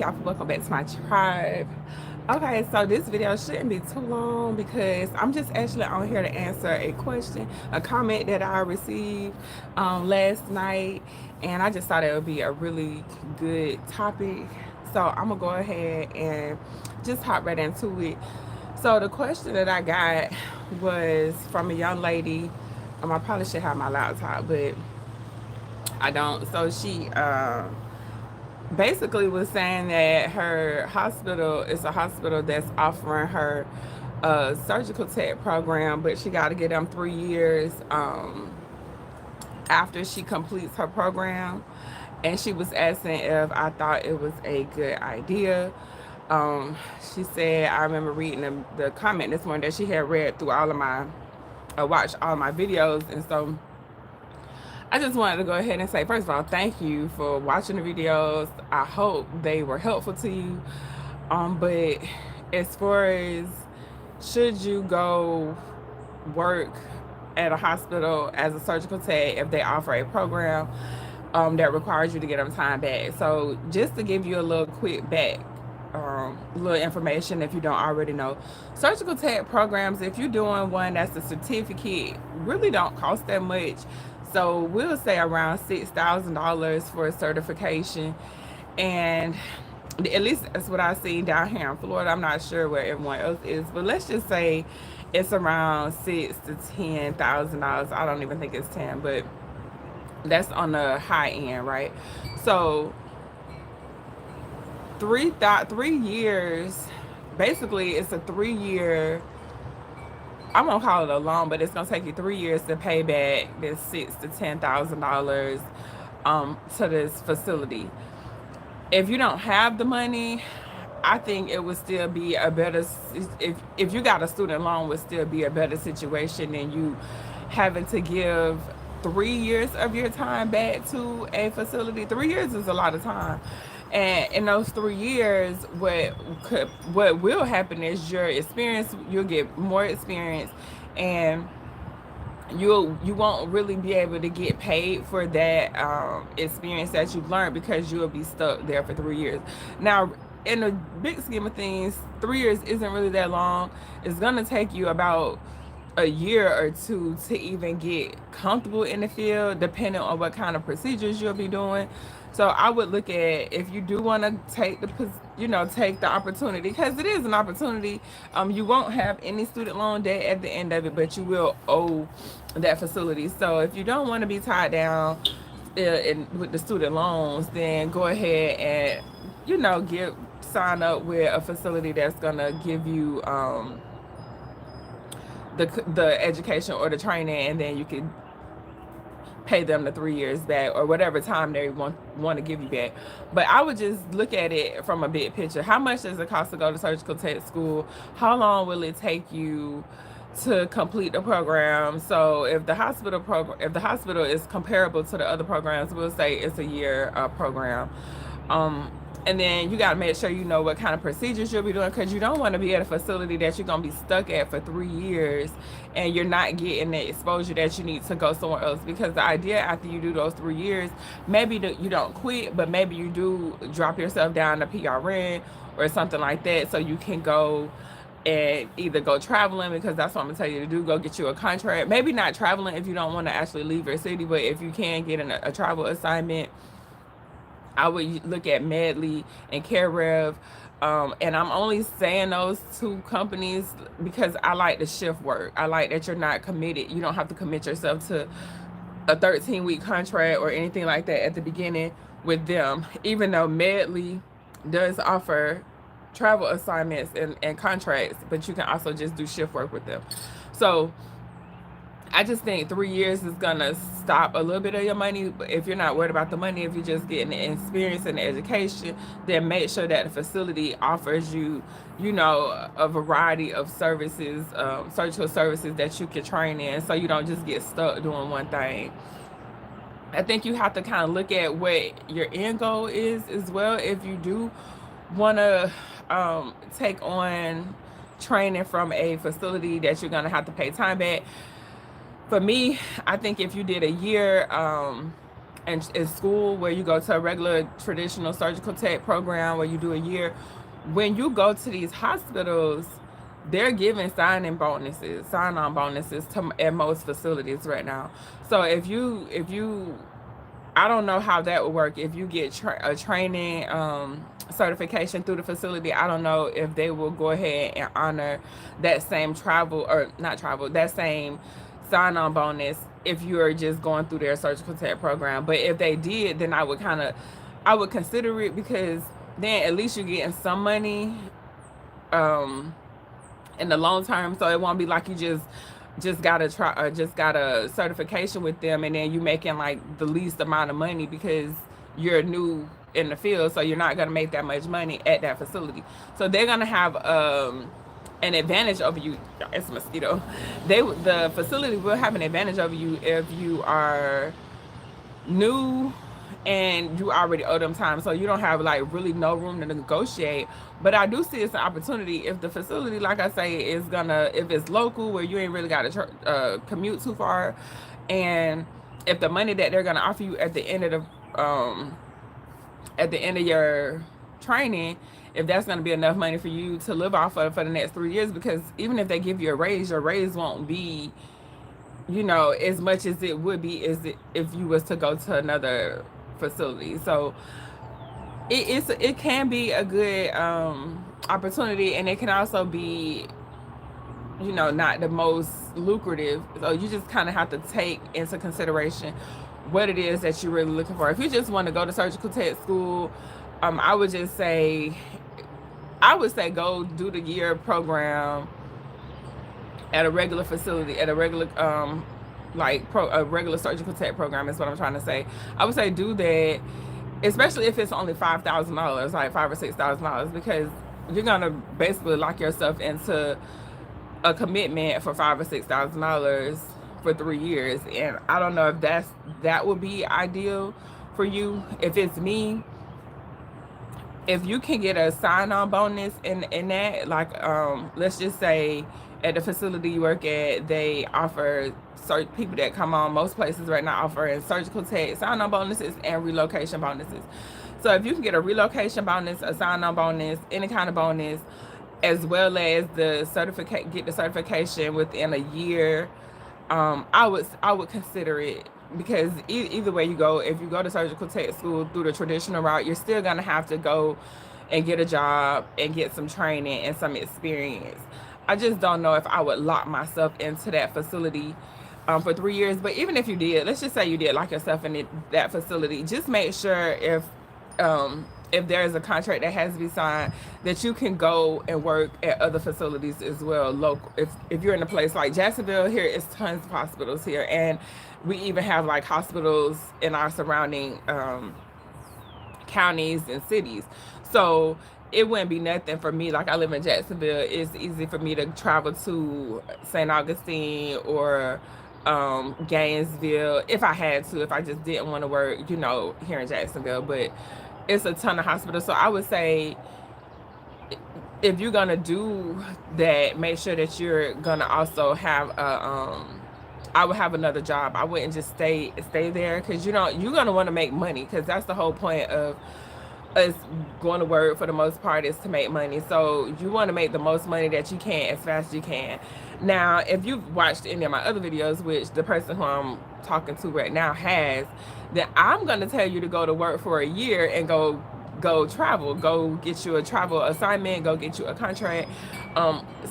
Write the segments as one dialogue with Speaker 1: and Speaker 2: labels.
Speaker 1: y'all for welcome back to my tribe. Okay, so this video shouldn't be too long because I'm just actually on here to answer a question, a comment that I received last night, and I just thought it would be a really good topic. So I'm gonna go ahead and just hop right into it. So the question that I got was from a young lady. I probably should have my laptop, but I don't. So she basically was saying that her hospital is a hospital that's offering her a surgical tech program, but she got to get them 3 years after she completes her program. And she was asking if I thought it was a good idea. She said, I remember reading the comment this morning that she had read through all of my, watched all my videos. And so I just wanted to go ahead and say, first of all, thank you for watching the videos. I hope they were helpful to you. But as far as should you go work at a hospital as a surgical tech if they offer a program that requires you to get them time back. So just to give you a little quick little information if you don't already know, surgical tech programs, if you're doing one that's a certificate, really don't cost that much. So we'll say around $6,000 for a certification, and at least that's what I see down here in Florida. I'm not sure where everyone else is, but let's just say it's around $6,000 to $10,000. I don't even think it's 10, but that's on the high end, right? So 3 years, basically it's a 3 year, I won't call it a loan, but it's gonna take you 3 years to pay back this $6,000 to $10,000 to this facility. If you don't have the money, I think it would still be a better, if you got a student loan, would still be a better situation than you having to give 3 years of your time back to a facility. 3 years is a lot of time. And in those 3 years, what will happen is you'll get more experience, and you won't really be able to get paid for that experience that you've learned, because you'll be stuck there for 3 years. Now, in the big scheme of things, 3 years isn't really that long. It's gonna take you about a year or two to even get comfortable in the field, depending on what kind of procedures you'll be doing. So I would look at, if you do want to take take the opportunity, because it is an opportunity. You won't have any student loan debt at the end of it, but you will owe that facility. So if you don't want to be tied down with the student loans, then go ahead and sign up with a facility that's gonna give you the education or the training, and then you can pay them the 3 years back or whatever time they want to give you back. But I would just look at it from a big picture. How much does it cost to go to surgical tech school? How long will it take you to complete the program? So if the hospital is comparable to the other programs, we'll say it's a year program. And then you got to make sure you know what kind of procedures you'll be doing, because you don't want to be at a facility that you're going to be stuck at for 3 years and you're not getting the exposure that you need to go somewhere else. Because the idea after you do those 3 years, maybe you don't quit, but maybe you do drop yourself down to PRN or something like that, so you can go and either go traveling, because that's what I'm gonna tell you to do. Go get you a contract. Maybe not traveling if you don't want to actually leave your city, but if you can get a travel assignment, I would look at Medley and CareRev. And I'm only saying those two companies because I like the shift work. I like that you're not committed. You don't have to commit yourself to a 13-week contract or anything like that at the beginning with them, even though Medley does offer travel assignments and contracts, but you can also just do shift work with them. So I just think 3 years is gonna stop a little bit of your money. But if you're not worried about the money, if you're just getting the experience and the education, then make sure that the facility offers you, a variety of services, surgical services that you can train in, so you don't just get stuck doing one thing. I think you have to kind of look at what your end goal is as well. If you do want to take on training from a facility that you're gonna have to pay time back. For me, I think if you did a year in school, where you go to a regular traditional surgical tech program where you do a year, when you go to these hospitals, they're giving sign-on bonuses to at most facilities right now. So if you I don't know how that would work. If you get a training certification through the facility, I don't know if they will go ahead and honor that same that same sign-on bonus if you're just going through their surgical tech program. But if they did, then I would consider it, because then at least you're getting some money um, in the long term, so it won't be like you just got a certification with them, and then you making like the least amount of money because you're new in the field, so you're not going to make that much money at that facility. So they're going to have an advantage over you. It's a mosquito. The facility will have an advantage over you if you are new and you already owe them time, so you don't have like really no room to negotiate. But I do see it's an opportunity if the facility, like I say, is gonna, if it's local where you ain't really got to commute too far, and if the money that they're gonna offer you at the end of your training, if that's going to be enough money for you to live off of for the next 3 years, because even if they give you a raise, your raise won't be, as much as it would be if you was to go to another facility. So it can be a good opportunity, and it can also be, not the most lucrative. So you just kind of have to take into consideration what it is that you're really looking for. If you just want to go to surgical tech school, I would say go do the year program at a regular facility, at a regular a regular surgical tech program is what I'm trying to say. I would say do that, especially if it's only $5,000, like $5,000 or $6,000, because you're gonna basically lock yourself into a commitment for $5,000 or $6,000 for 3 years. And I don't know if that would be ideal for you. If it's me, if you can get a sign-on bonus in that, like let's just say at the facility you work at, they offer certain people that come on, most places right now offering surgical tech sign-on bonuses and relocation bonuses. So if you can get a relocation bonus, a sign-on bonus, any kind of bonus, as well as get the certification within a year, I would consider it, because either way you go, if you go to surgical tech school through the traditional route, you're still gonna have to go and get a job and get some training and some experience. I just don't know if I would lock myself into that facility for 3 years. But even if you did, let's just say you did lock yourself in that facility, just make sure if there is a contract that has to be signed, that you can go and work at other facilities as well, local. If you're in a place like Jacksonville, here is tons of hospitals here, and we even have like hospitals in our surrounding counties and cities. So it wouldn't be nothing for me. Like, I live in Jacksonville, it's easy for me to travel to St. Augustine or Gainesville if I had to, if I just didn't want to work, here in Jacksonville. But it's a ton of hospitals. So I would say, if you're gonna do that, make sure that you're gonna also have I would have another job. I wouldn't just stay there, because you're gonna want to make money, because that's the whole point of us going to work for the most part, is to make money. So you want to make the most money that you can as fast as you can. Now, if you've watched any of my other videos, which the person who I'm talking to right now has, then I'm going to tell you to go to work for a year and go travel, go get you a travel assignment, go get you a contract.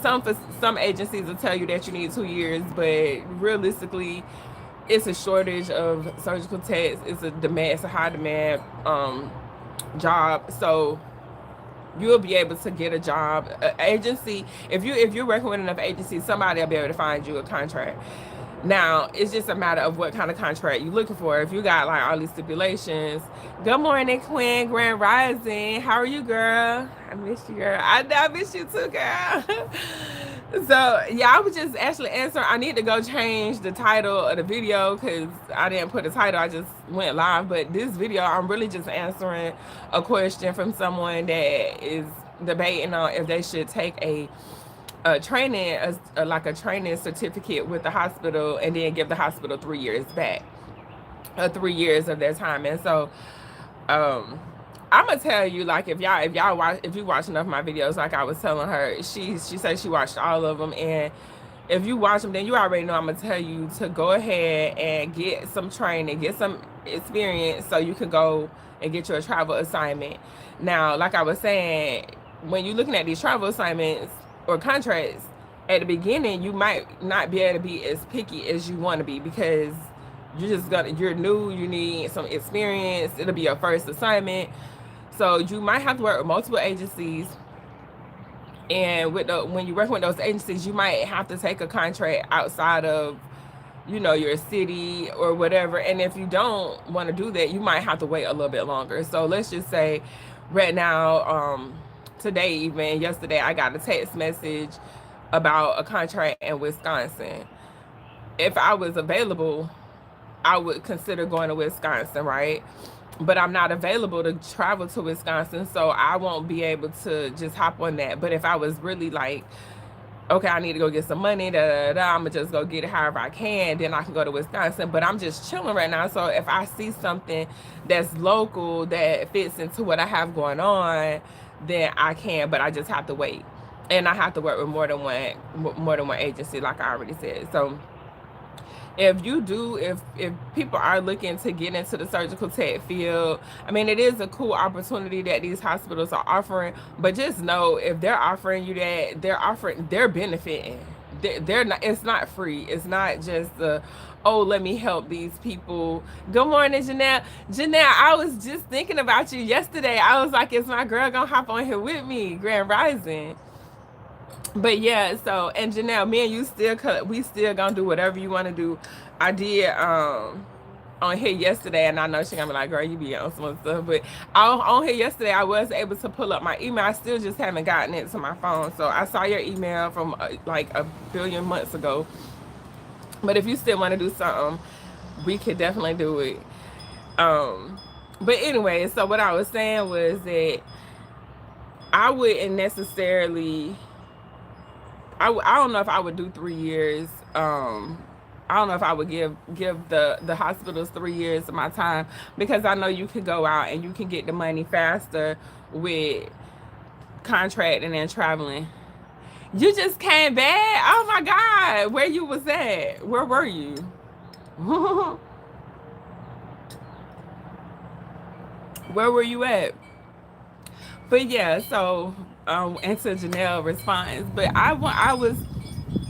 Speaker 1: Some agencies will tell you that you need 2 years, but realistically, it's a shortage of surgical techs. It's a high demand job. So you'll be able to get a job, agency. If you're working with enough agencies, somebody will be able to find you a contract. Now, it's just a matter of what kind of contract you're looking for. If you got like all these stipulations. Good morning, Quinn, Grand Rising. How are you, girl? I miss you, girl. I miss you too, girl. So yeah, I was just actually answering. I need to go change the title of the video, because I didn't put a title, I just went live. But this video, I'm really just answering a question from someone that is debating on if they should take a training, like a training certificate with the hospital, and then give the hospital 3 years back. 3 years of their time. And so um I'm gonna tell you, like, if you watch enough of my videos, like I was telling her, she said she watched all of them, and if you watch them, then you already know I'm gonna tell you to go ahead and get some training, get some experience, so you can go and get your travel assignment. Now, like I was saying, when you're looking at these travel assignments or contracts, at the beginning, you might not be able to be as picky as you want to be, because you're new, you need some experience, it'll be your first assignment. So you might have to work with multiple agencies, and when you're working with those agencies, you might have to take a contract outside of, your city or whatever. And if you don't want to do that, you might have to wait a little bit longer. So let's just say right now, today, even yesterday, I got a text message about a contract in Wisconsin. If I was available, I would consider going to Wisconsin, right? But I'm not available to travel to Wisconsin, so I won't be able to just hop on that. But if I was really like, okay, I need to go get some money, I'm gonna just go get it however I can, then I can go to Wisconsin. But I'm just chilling right now, so if I see something that's local that fits into what I have going on, then I can. But I just have to wait, and I have to work with more than one agency, like I already said. So if people are looking to get into the surgical tech field, I mean, it is a cool opportunity that these hospitals are offering. But just know, if they're offering you that, they're benefiting. They're not. It's not free. It's not just oh, let me help these people. Good morning, Janelle. Janelle, I was just thinking about you yesterday. I was like, is my girl gonna hop on here with me? Grand Rising. But yeah, so, and Janelle, me and you we still gonna do whatever you want to do. I did on here yesterday, and I know she gonna be like, girl, you be on some stuff, but on here yesterday, I was able to pull up my email. I still just haven't gotten it to my phone. So I saw your email from like a billion months ago. But if you still want to do something, we could definitely do it. But anyway, so what I was saying was that I wouldn't necessarily, I don't know if I would do 3 years. I don't know if I would give the hospitals 3 years of my time, because I know you can go out and you can get the money faster with contracting and traveling. You just came back? Oh my God, where you was at? Where were you? Where were you at? But yeah, so into Janelle response. But I was,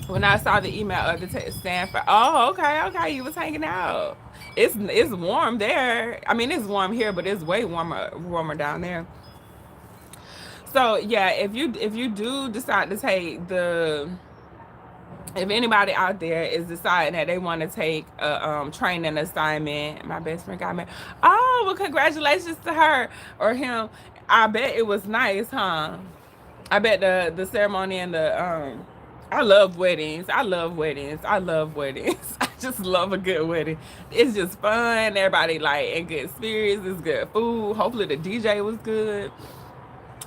Speaker 1: when I saw the email of the text Stanford, oh, okay, you was hanging out. It's warm there. I mean, it's warm here, but it's way warmer down there. So yeah, if you do decide to take if anybody out there is deciding that they want to take a training assignment, my best friend got married. Oh, well, congratulations to her or him. I bet it was nice, huh? I bet the ceremony and I love weddings. I just love a good wedding. It's just fun. Everybody like in good spirits. It's good food. Hopefully the DJ was good.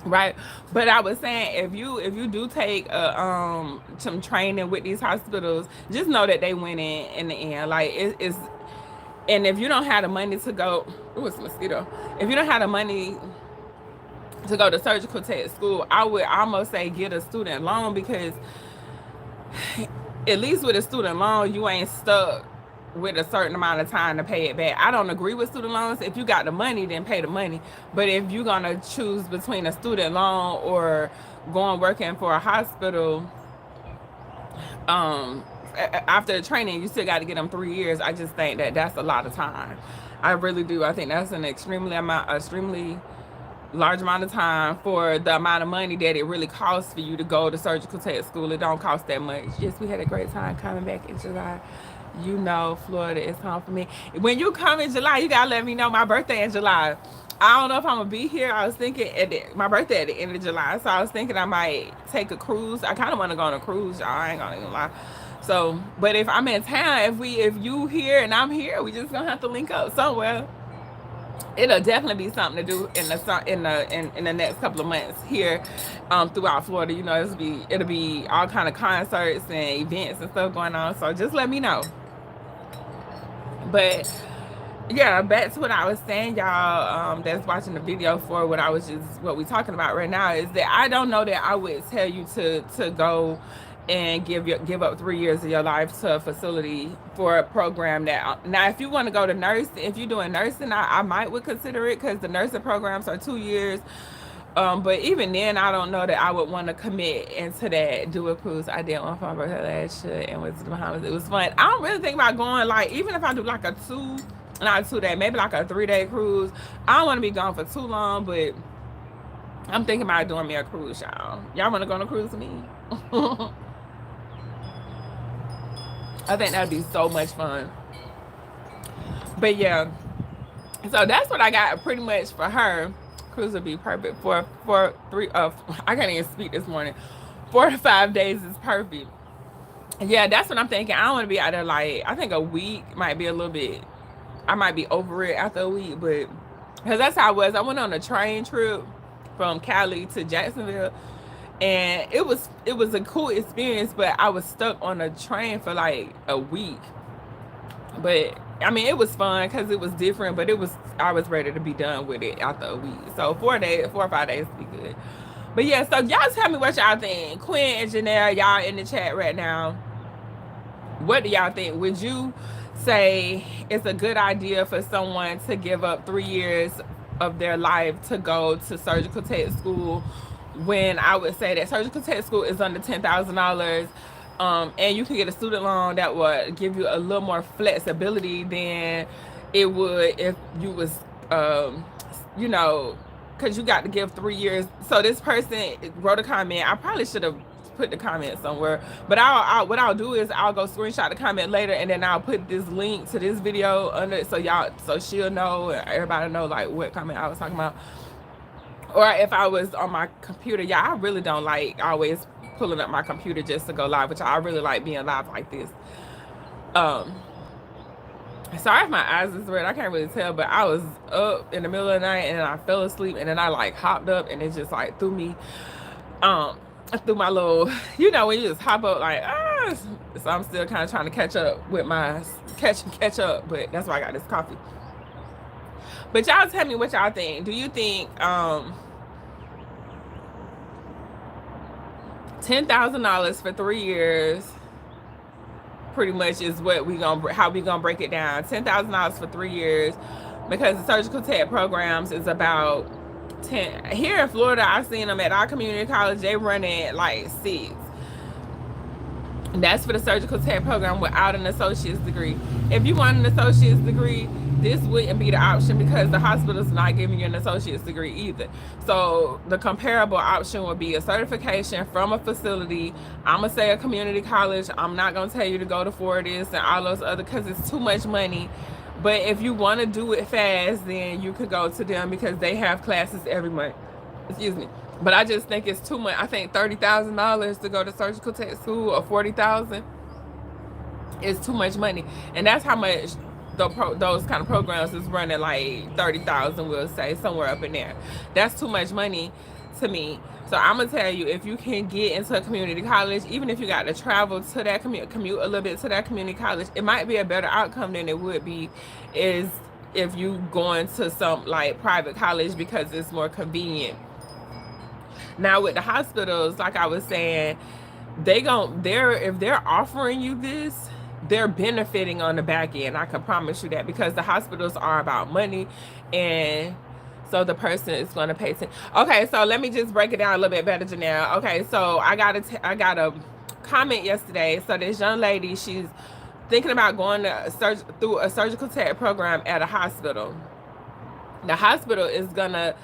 Speaker 1: Right. But I was saying, if you do take some training with these hospitals, just know that they win in the end. Like it's, and if you don't have the money to go, oh, it's a mosquito. If you don't have the money to go to surgical tech school, I would almost say get a student loan, because at least with a student loan, you ain't stuck with a certain amount of time to pay it back. I don't agree with student loans. If you got the money, then pay the money. But if you're gonna choose between a student loan or going working for a hospital, after the training, you still got to get them 3 years. I just think that that's a lot of time. I really do. I think that's an extremely large amount of time for the amount of money that it really costs for you to go to surgical tech school. It don't cost that much. Yes, we had a great time coming back in July. You know, Florida is home for me. When you come in July, you gotta let me know. My birthday in July. I don't know if I'm gonna be here. I was thinking my birthday at the end of July, so I was thinking I might take a cruise. I kind of want to go on a cruise, y'all. I ain't gonna even lie. So, but if I'm in town, if you here and I'm here, we just gonna have to link up somewhere. It'll definitely be something to do in the next couple of months here throughout Florida. You know, it'll be all kind of concerts and events and stuff going on. So just let me know. But yeah, back to what I was saying, y'all, that's watching the video for what we talking about right now, is that I don't know that I would tell you to go and give up 3 years of your life to a facility for a program that, now if you want to go to nursing, if you're doing nursing, I might would consider it, because the nursing programs are 2 years. But even then, I don't know that I would want to commit into that. Do a cruise. I did one for my birthday last year and went to the Bahamas. It was fun. I don't really think about going, like, even if I do like a not 2 day, maybe like a 3-day cruise. I don't want to be gone for too long, but I'm thinking about doing me a cruise, y'all. Y'all want to go on a cruise with me? I think that'd be so much fun. But yeah, so that's what I got pretty much for her. Cruise would be perfect for I can't even speak this morning. 4 to 5 days is perfect. Yeah, that's what I'm thinking. I don't want to be out there, like, I think a week might be a little bit, I might be over it after a week, but because that's how I was. I went on a train trip from Cali to Jacksonville, and it was a cool experience, but I was stuck on a train for like a week. But I mean, it was fun because it was different, but I was ready to be done with it after a week. So 4 or 5 days would be good. But yeah, so y'all tell me what y'all think. Quinn and Janelle, y'all in the chat right now. What do y'all think? Would you say it's a good idea for someone to give up 3 years of their life to go to surgical tech school, when I would say that surgical tech school is under $10,000, and you can get a student loan that would give you a little more flexibility than it would if you was, you know, because you got to give 3 years. So this person wrote a comment. I probably should have put the comment somewhere, but what I'll do is I'll go screenshot the comment later, and then I'll put this link to this video under it, so she'll know, and everybody know like what comment I was talking about. Or if I was on my computer, yeah, I really don't like always pulling up my computer just to go live, which I really like being live like this. Sorry if my eyes is red, I can't really tell, but I was up in the middle of the night and then I fell asleep, and then I like hopped up, and it just like threw me through my little, you know, when you just hop up like, so I'm still kind of trying to catch up with my catch up, but that's why I got this coffee. But y'all tell me what y'all think. Do you think $10,000 for 3 years pretty much is what how we gonna break it down? $10,000 for 3 years, because the surgical tech programs is about 10 here in Florida. I've seen them at our community college. They run it like 6. That's for the surgical tech program without an associate's degree. If you want an associate's degree, this wouldn't be the option, because the hospital's not giving you an associate's degree either. So the comparable option would be a certification from a facility. I'm gonna say a community college. I'm not gonna tell you to go to Fortis and all those other, because it's too much money. But if you want to do it fast, then you could go to them, because they have classes every month. Excuse me. But I just think it's too much. I think $30,000 to go to surgical tech school, or $40,000 is too much money. And that's how much those kind of programs is running, like 30,000, we'll say, somewhere up in there. That's too much money to me. So I'm gonna tell you, if you can get into a community college, even if you got to travel to that commute a little bit to that community college, it might be a better outcome than it would be is if you going to some like private college, because it's more convenient. Now with the hospitals, like I was saying, if they're offering you this, they're benefiting on the back end. I can promise you that, because the hospitals are about money, and so the person is going to pay attention. Okay, so let me just break it down a little bit better, Janelle. Okay, so I got a comment yesterday. So this young lady, she's thinking about going to through a surgical tech program at a hospital. The hospital is gonna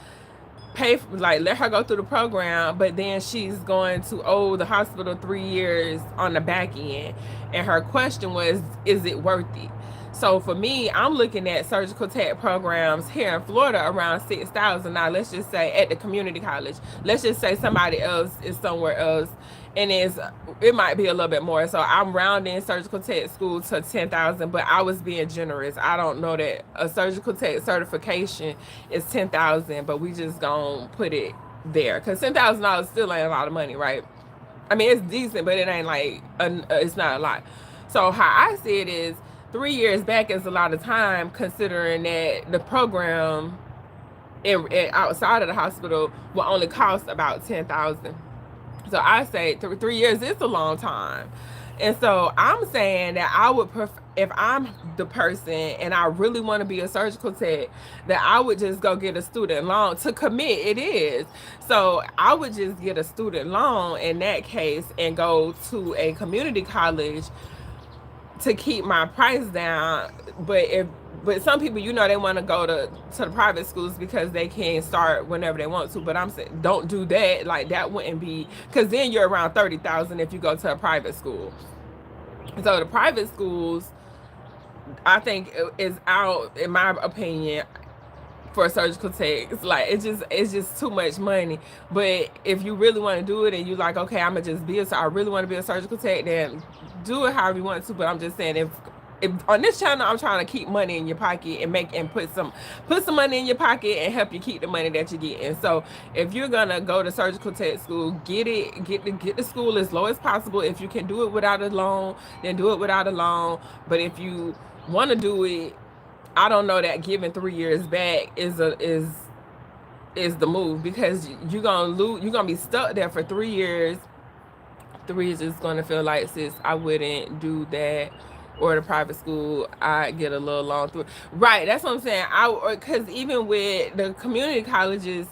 Speaker 1: pay for, like, let her go through the program, but then she's going to owe the hospital 3 years on the back end. And her question was, is it worth it? So for me, I'm looking at surgical tech programs here in Florida around $6,000. Now let's just say at the community college, let's just say somebody else is somewhere else, and it might be a little bit more. So I'm rounding surgical tech school to $10,000, but I was being generous. I don't know that a surgical tech certification is $10,000, but we just gonna put it there, because $10,000 still ain't a lot of money, right? I mean, it's decent, but it ain't like it's not a lot. So how I see it is, 3 years back is a lot of time, considering that the program outside of the hospital will only cost about 10,000. So I say 3 years is a long time. And so I'm saying that I would prefer, if I'm the person and I really want to be a surgical tech, that I would just go get a student loan to commit. It is. So I would just get a student loan in that case and go to a community college to keep my price down. But some people, you know, they want to go to the private schools because they can start whenever they want to. But I'm saying, don't do that. Like, that wouldn't be, because then you're around 30,000 if you go to a private school. So the private schools, I think, is out, in my opinion, for surgical techs. Like, it's just too much money. But if you really want to do it and you like, okay, I'm gonna just I really want to be a surgical tech, then do it however you want to. But I'm just saying, if on this channel I'm trying to keep money in your pocket and put some money in your pocket and help you keep the money that you get. And so if you're gonna go to surgical tech school, get the school as low as possible. If you can do it without a loan, then do it without a loan. But if you want to do it, I don't know that giving 3 years back is the move, because you're gonna be stuck there for 3 years. 3 years is gonna feel like, sis, I wouldn't do that. Or the private school, I get a little long through. Right, that's what I'm saying. Because even with the community colleges,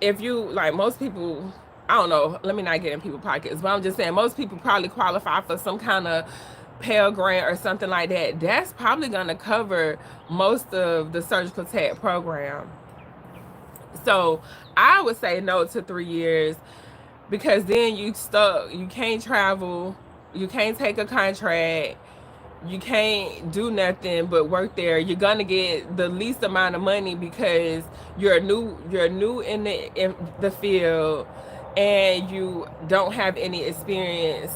Speaker 1: if you, like, most people, I don't know, let me not get in people's pockets, but I'm just saying most people probably qualify for some kind of Pell Grant or something like that. That's probably going to cover most of the surgical tech program. So I would say no to 3 years, because then you stuck. You can't travel. You can't take a contract. You can't do nothing but work there. You're gonna get the least amount of money because you're new in the field, and you don't have any experience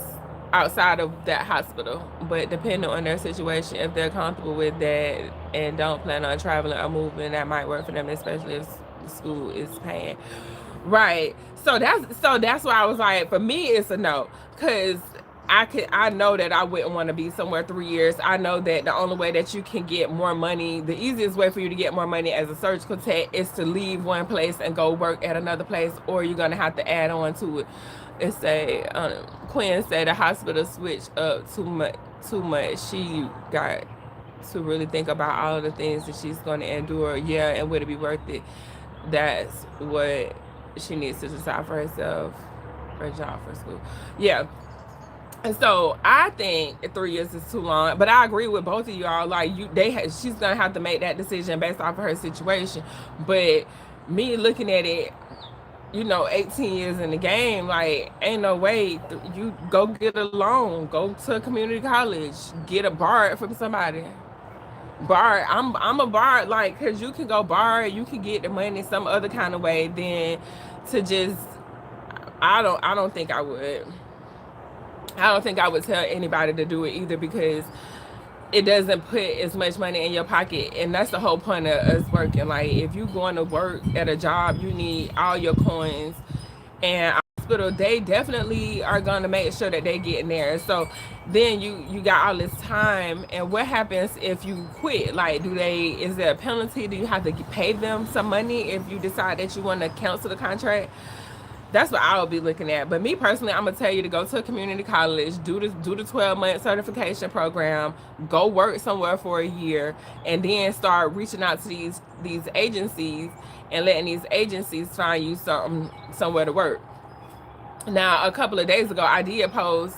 Speaker 1: outside of that hospital. But depending on their situation, if they're comfortable with that and don't plan on traveling or moving, that might work for them, especially if the school is paying. Right. So that's why I was like, for me it's a no, because I know that I wouldn't want to be somewhere 3 years. I know that the only way that you can get more money, the easiest way for you to get more money as a surgical tech, is to leave one place and go work at another place, or you're gonna have to add on to it. It's a Quinn said the hospital switched up too much. She got to really think about all of the things that she's gonna endure. Yeah, and would it be worth it? That's what she needs to decide for herself. For a job, for school. Yeah. And so I think 3 years is too long, but I agree with both of y'all. Like, she's gonna have to make that decision based off of her situation. But me looking at it, 18 years in the game, like, ain't no way. You go get a loan, go to a community college, get a BART from somebody. BART, I'm a BART, like, cause you can go BART, you can get the money some other kind of way than to just. I don't think I would. I don't think I would tell anybody to do it either, because it doesn't put as much money in your pocket. And that's the whole point of us working. Like, if you're going to work at a job, you need all your coins. And hospital, they definitely are going to make sure that they get in there. So then you got all this time. And what happens if you quit? Like, is there a penalty? Do you have to pay them some money if you decide that you want to cancel the contract? That's what I would be looking at. But me personally, I'm gonna tell you to go to a community college, do the 12-month certification program, go work somewhere for a year, and then start reaching out to these agencies and letting these agencies find you somewhere to work. Now, a couple of days ago, I did post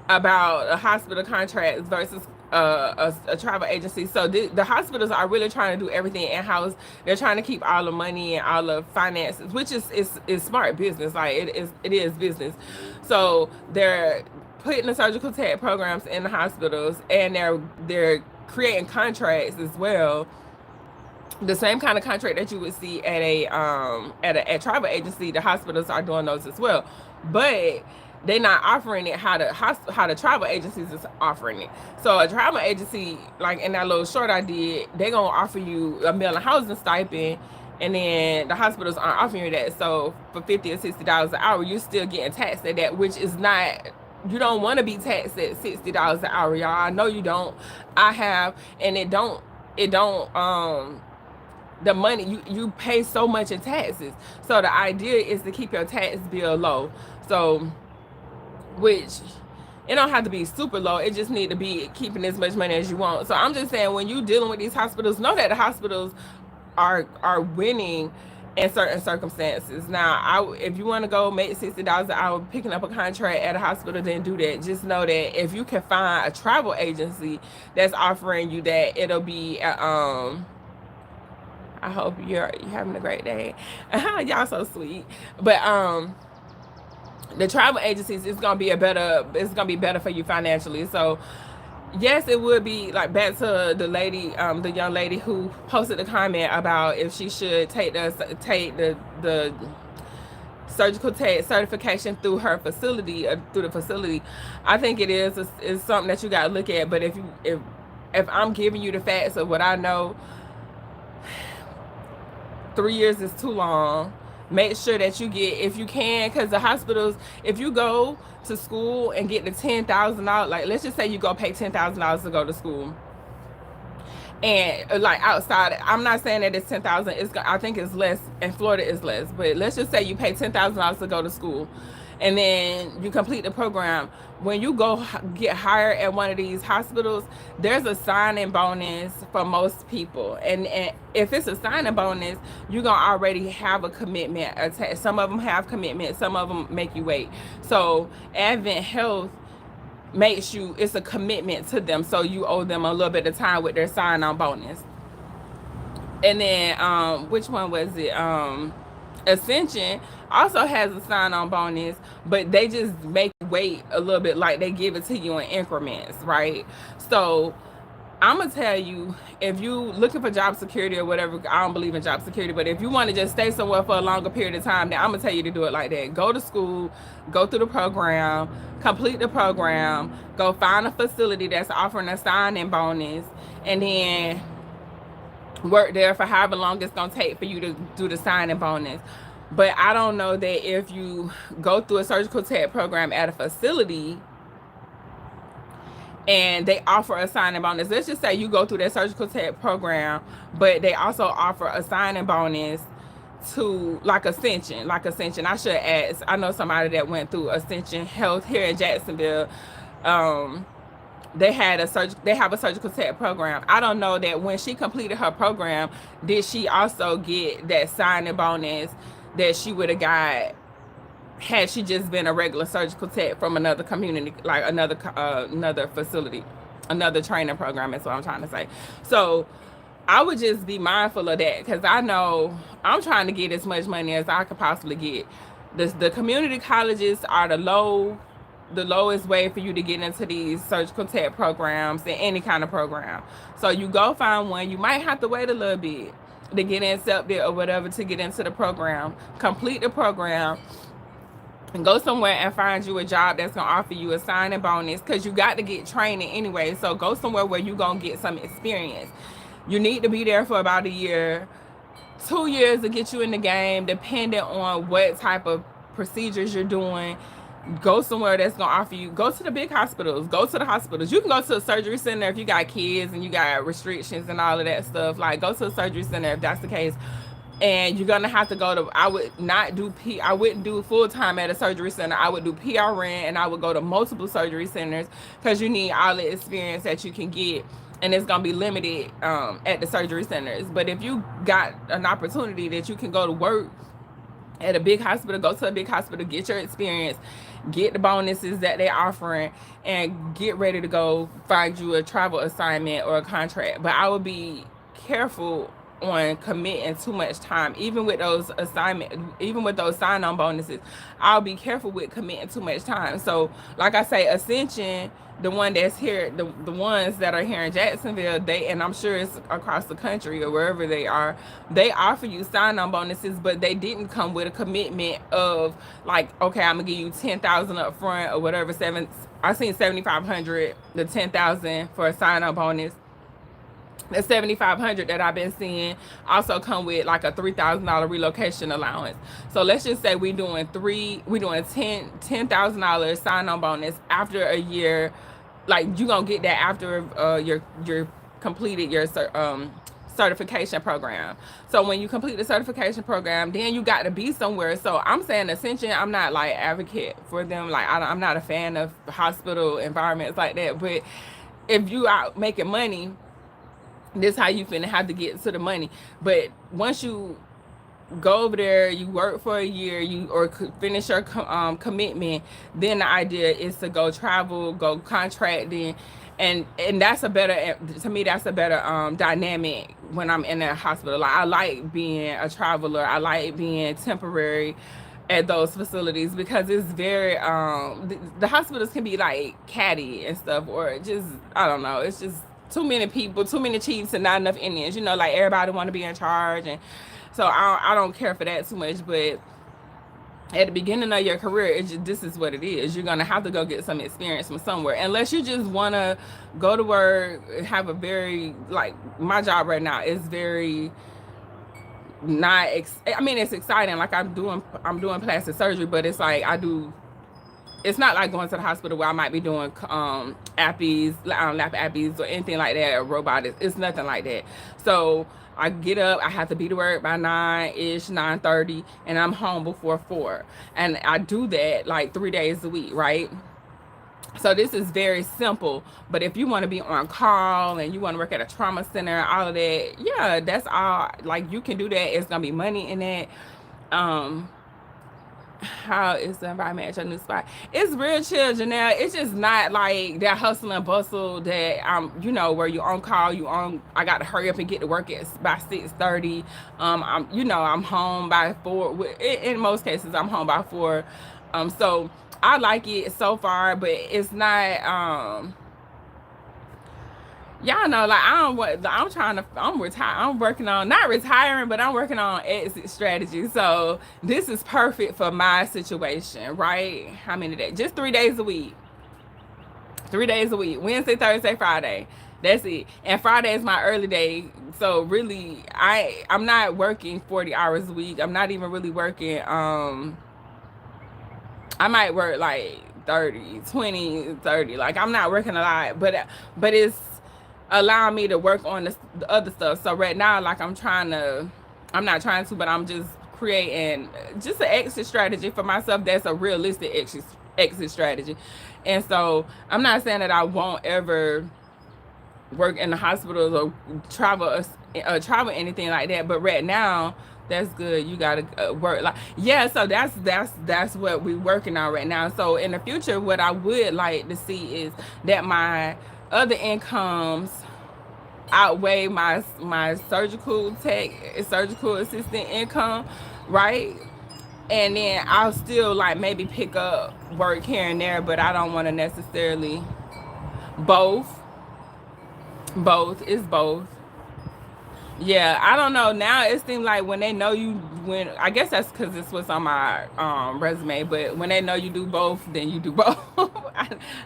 Speaker 1: about a hospital contract versus a travel agency. So the hospitals are really trying to do everything in-house. They're trying to keep all the money and all the finances, which is smart business. Like, it is business. So they're putting the surgical tech programs in the hospitals, and they're creating contracts as well. The same kind of contract that you would see at a travel agency, the hospitals are doing those as well. But they're not offering it how the travel agencies is offering it. So a travel agency, like in that little short I did, they're gonna offer you a meal and housing stipend, and then the hospitals aren't offering you that. So for $50 or $60 an hour, you're still getting taxed at that, which is not You don't want to be taxed at $60 an hour, y'all. I know you don't. I have, and it don't the money you pay so much in taxes. So the idea is to keep your tax bill low. So, which it don't have to be super low. It just need to be keeping as much money as you want. So I'm just saying, when you dealing with these hospitals, know that the hospitals are winning in certain circumstances. Now, if you want to go make $60 an hour picking up a contract at a hospital, then do that. Just know that if you can find a travel agency that's offering you that, it'll be I hope you're having a great day. Y'all so sweet. But the travel agencies, it's gonna be better for you financially. So yes, it would be like, back to the lady, the young lady who posted a comment about if she should take the surgical tech certification through her facility, through the facility. I think it is something that you got to look at. But if I'm giving you the facts of what I know, 3 years is too long. Make sure that you get, if you can, because the hospitals, if you go to school and get the $10,000, like let's just say you go pay $10,000 to go to school, and like outside, I'm not saying that it's 10,000. I think it's less. In Florida, is less. But let's just say you pay $10,000 to go to school, and then you complete the program. When you go get hired at one of these hospitals, there's a signing bonus for most people. And if it's a signing bonus, you're going to already have a commitment attached. Some of them have commitment. Some of them make you wait. So Advent Health makes you, it's a commitment to them. So you owe them a little bit of time with their sign-on bonus. And then, which one was it? Ascension also has a sign-on bonus, but they just make you wait a little bit, like they give it to you in increments, right? So I'm gonna tell you, if you looking for job security or whatever, I don't believe in job security, but if you want to just stay somewhere for a longer period of time, then I'm gonna tell you to do it like that. Go to school, go through the program, complete the program, go find a facility that's offering a sign-in bonus, and then work there for however long it's gonna take for you to do the sign-in bonus. But I don't know that if you go through a surgical tech program at a facility and they offer a sign-in bonus, let's just say you go through that surgical tech program, but they also offer a sign-in bonus to like Ascension. I should ask. I know somebody that went through Ascension Health here in Jacksonville. They have a surgical tech program. I don't know that when she completed her program, did she also get that sign-in bonus that she would have got had she just been a regular surgical tech from another community, like another facility, another training program, is what I'm trying to say. So I would just be mindful of that, because I know I'm trying to get as much money as I could possibly get. The community colleges are the lowest way for you to get into these surgical tech programs and any kind of program. So you go find one. You might have to wait a little bit to get accepted or whatever to get into the program. Complete the program and go somewhere and find you a job that's going to offer you a sign-in bonus, because you got to get training anyway. So go somewhere where you're going to get some experience. You need to be there for about a year, 2 years to get you in the game, depending on what type of procedures you're doing. Go somewhere that's going to offer you, go to the big hospitals, go to the hospitals. You can go to a surgery center if you got kids and you got restrictions and all of that stuff. Like, go to a surgery center if that's the case. And you're going to have to go to, I wouldn't do full-time at a surgery center. I would do PRN, and I would go to multiple surgery centers, because you need all the experience that you can get. And it's going to be limited at the surgery centers. But if you got an opportunity that you can go to work at a big hospital, go to a big hospital, get your experience, get the bonuses that they're offering, and get ready to go find you a travel assignment or a contract. But I would be careful on committing too much time, even with those sign-on bonuses. I'll be careful with committing too much time. So like I say, Ascension, the one that's here, the ones that are here in Jacksonville, and I'm sure it's across the country or wherever they are, they offer you sign-on bonuses, but they didn't come with a commitment of like, okay, I'm gonna give you $10,000 up front or whatever. I seen $7,500 to $10,000 for a sign-on bonus. the 7,500 that I've been seeing also come with like a $3,000 relocation allowance. So let's just say we doing $10,000 sign on bonus after a year. Like you gonna get that after your completed your certification program. So when you complete the certification program, then you got to be somewhere. So I'm saying Ascension, I'm not like advocate for them. Like I'm not a fan of hospital environments like that. But if you out making money, this how you finna have to get to the money. But once you go over there, you work for a year, finish your commitment, then the idea is to go travel, go contracting, and that's a better, to me that's a better dynamic when I'm in a hospital. Like I like being a traveler, I like being temporary at those facilities because it's very the hospitals can be like catty and stuff, or just I don't know, it's just too many people, too many chiefs and not enough Indians, you know, like everybody want to be in charge. And so I don't care for that too much. But at the beginning of your career, this is what it is. You're gonna have to go get some experience from somewhere, unless you just want to go to work, have a very, like my job right now is very not I mean it's exciting, like I'm doing plastic surgery, but it's like it's not like going to the hospital where I might be doing appies, lap appies or anything like that, or robotics. It's nothing like that. So I get up, I have to be to work by 9-ish, 9:30, and I'm home before 4. And I do that like 3 days a week, right? So this is very simple. But if you want to be on call and you want to work at a trauma center, all of that, yeah, that's all. Like you can do that. It's gonna be money in that. How is the environment at your new spot? It's real chill, Janelle. It's just not like that hustle and bustle that you know, where you on call, I got to hurry up and get to work by 6:30. I'm home by 4. In most cases, I'm home by 4. So I like it so far, but it's not y'all know, like I'm working on, not retiring, but I'm working on exit strategy. So this is perfect for my situation, right? How many days? Just 3 days a week. 3 days a week. Wednesday, Thursday, Friday. That's it. And Friday is my early day. So really I'm not working 40 hours a week. I'm not even really working I might work like 30, 20, 30. Like I'm not working a lot, but it's allowing me to work on the other stuff. So right now, like I'm not trying to, but I'm just creating just an exit strategy for myself that's a realistic exit strategy. And so I'm not saying that I won't ever work in the hospitals or travel anything like that, but right now that's good. You gotta work like, yeah. So that's what we're working on right now. So in the future, what I would like to see is that my other incomes outweigh my surgical assistant income, right? And then I'll still like maybe pick up work here and there, but I don't want to necessarily both. It's both. Yeah, I don't know. Now it seems like when they know you, I guess that's because this was on my resume, but when they know you do both, then you do both.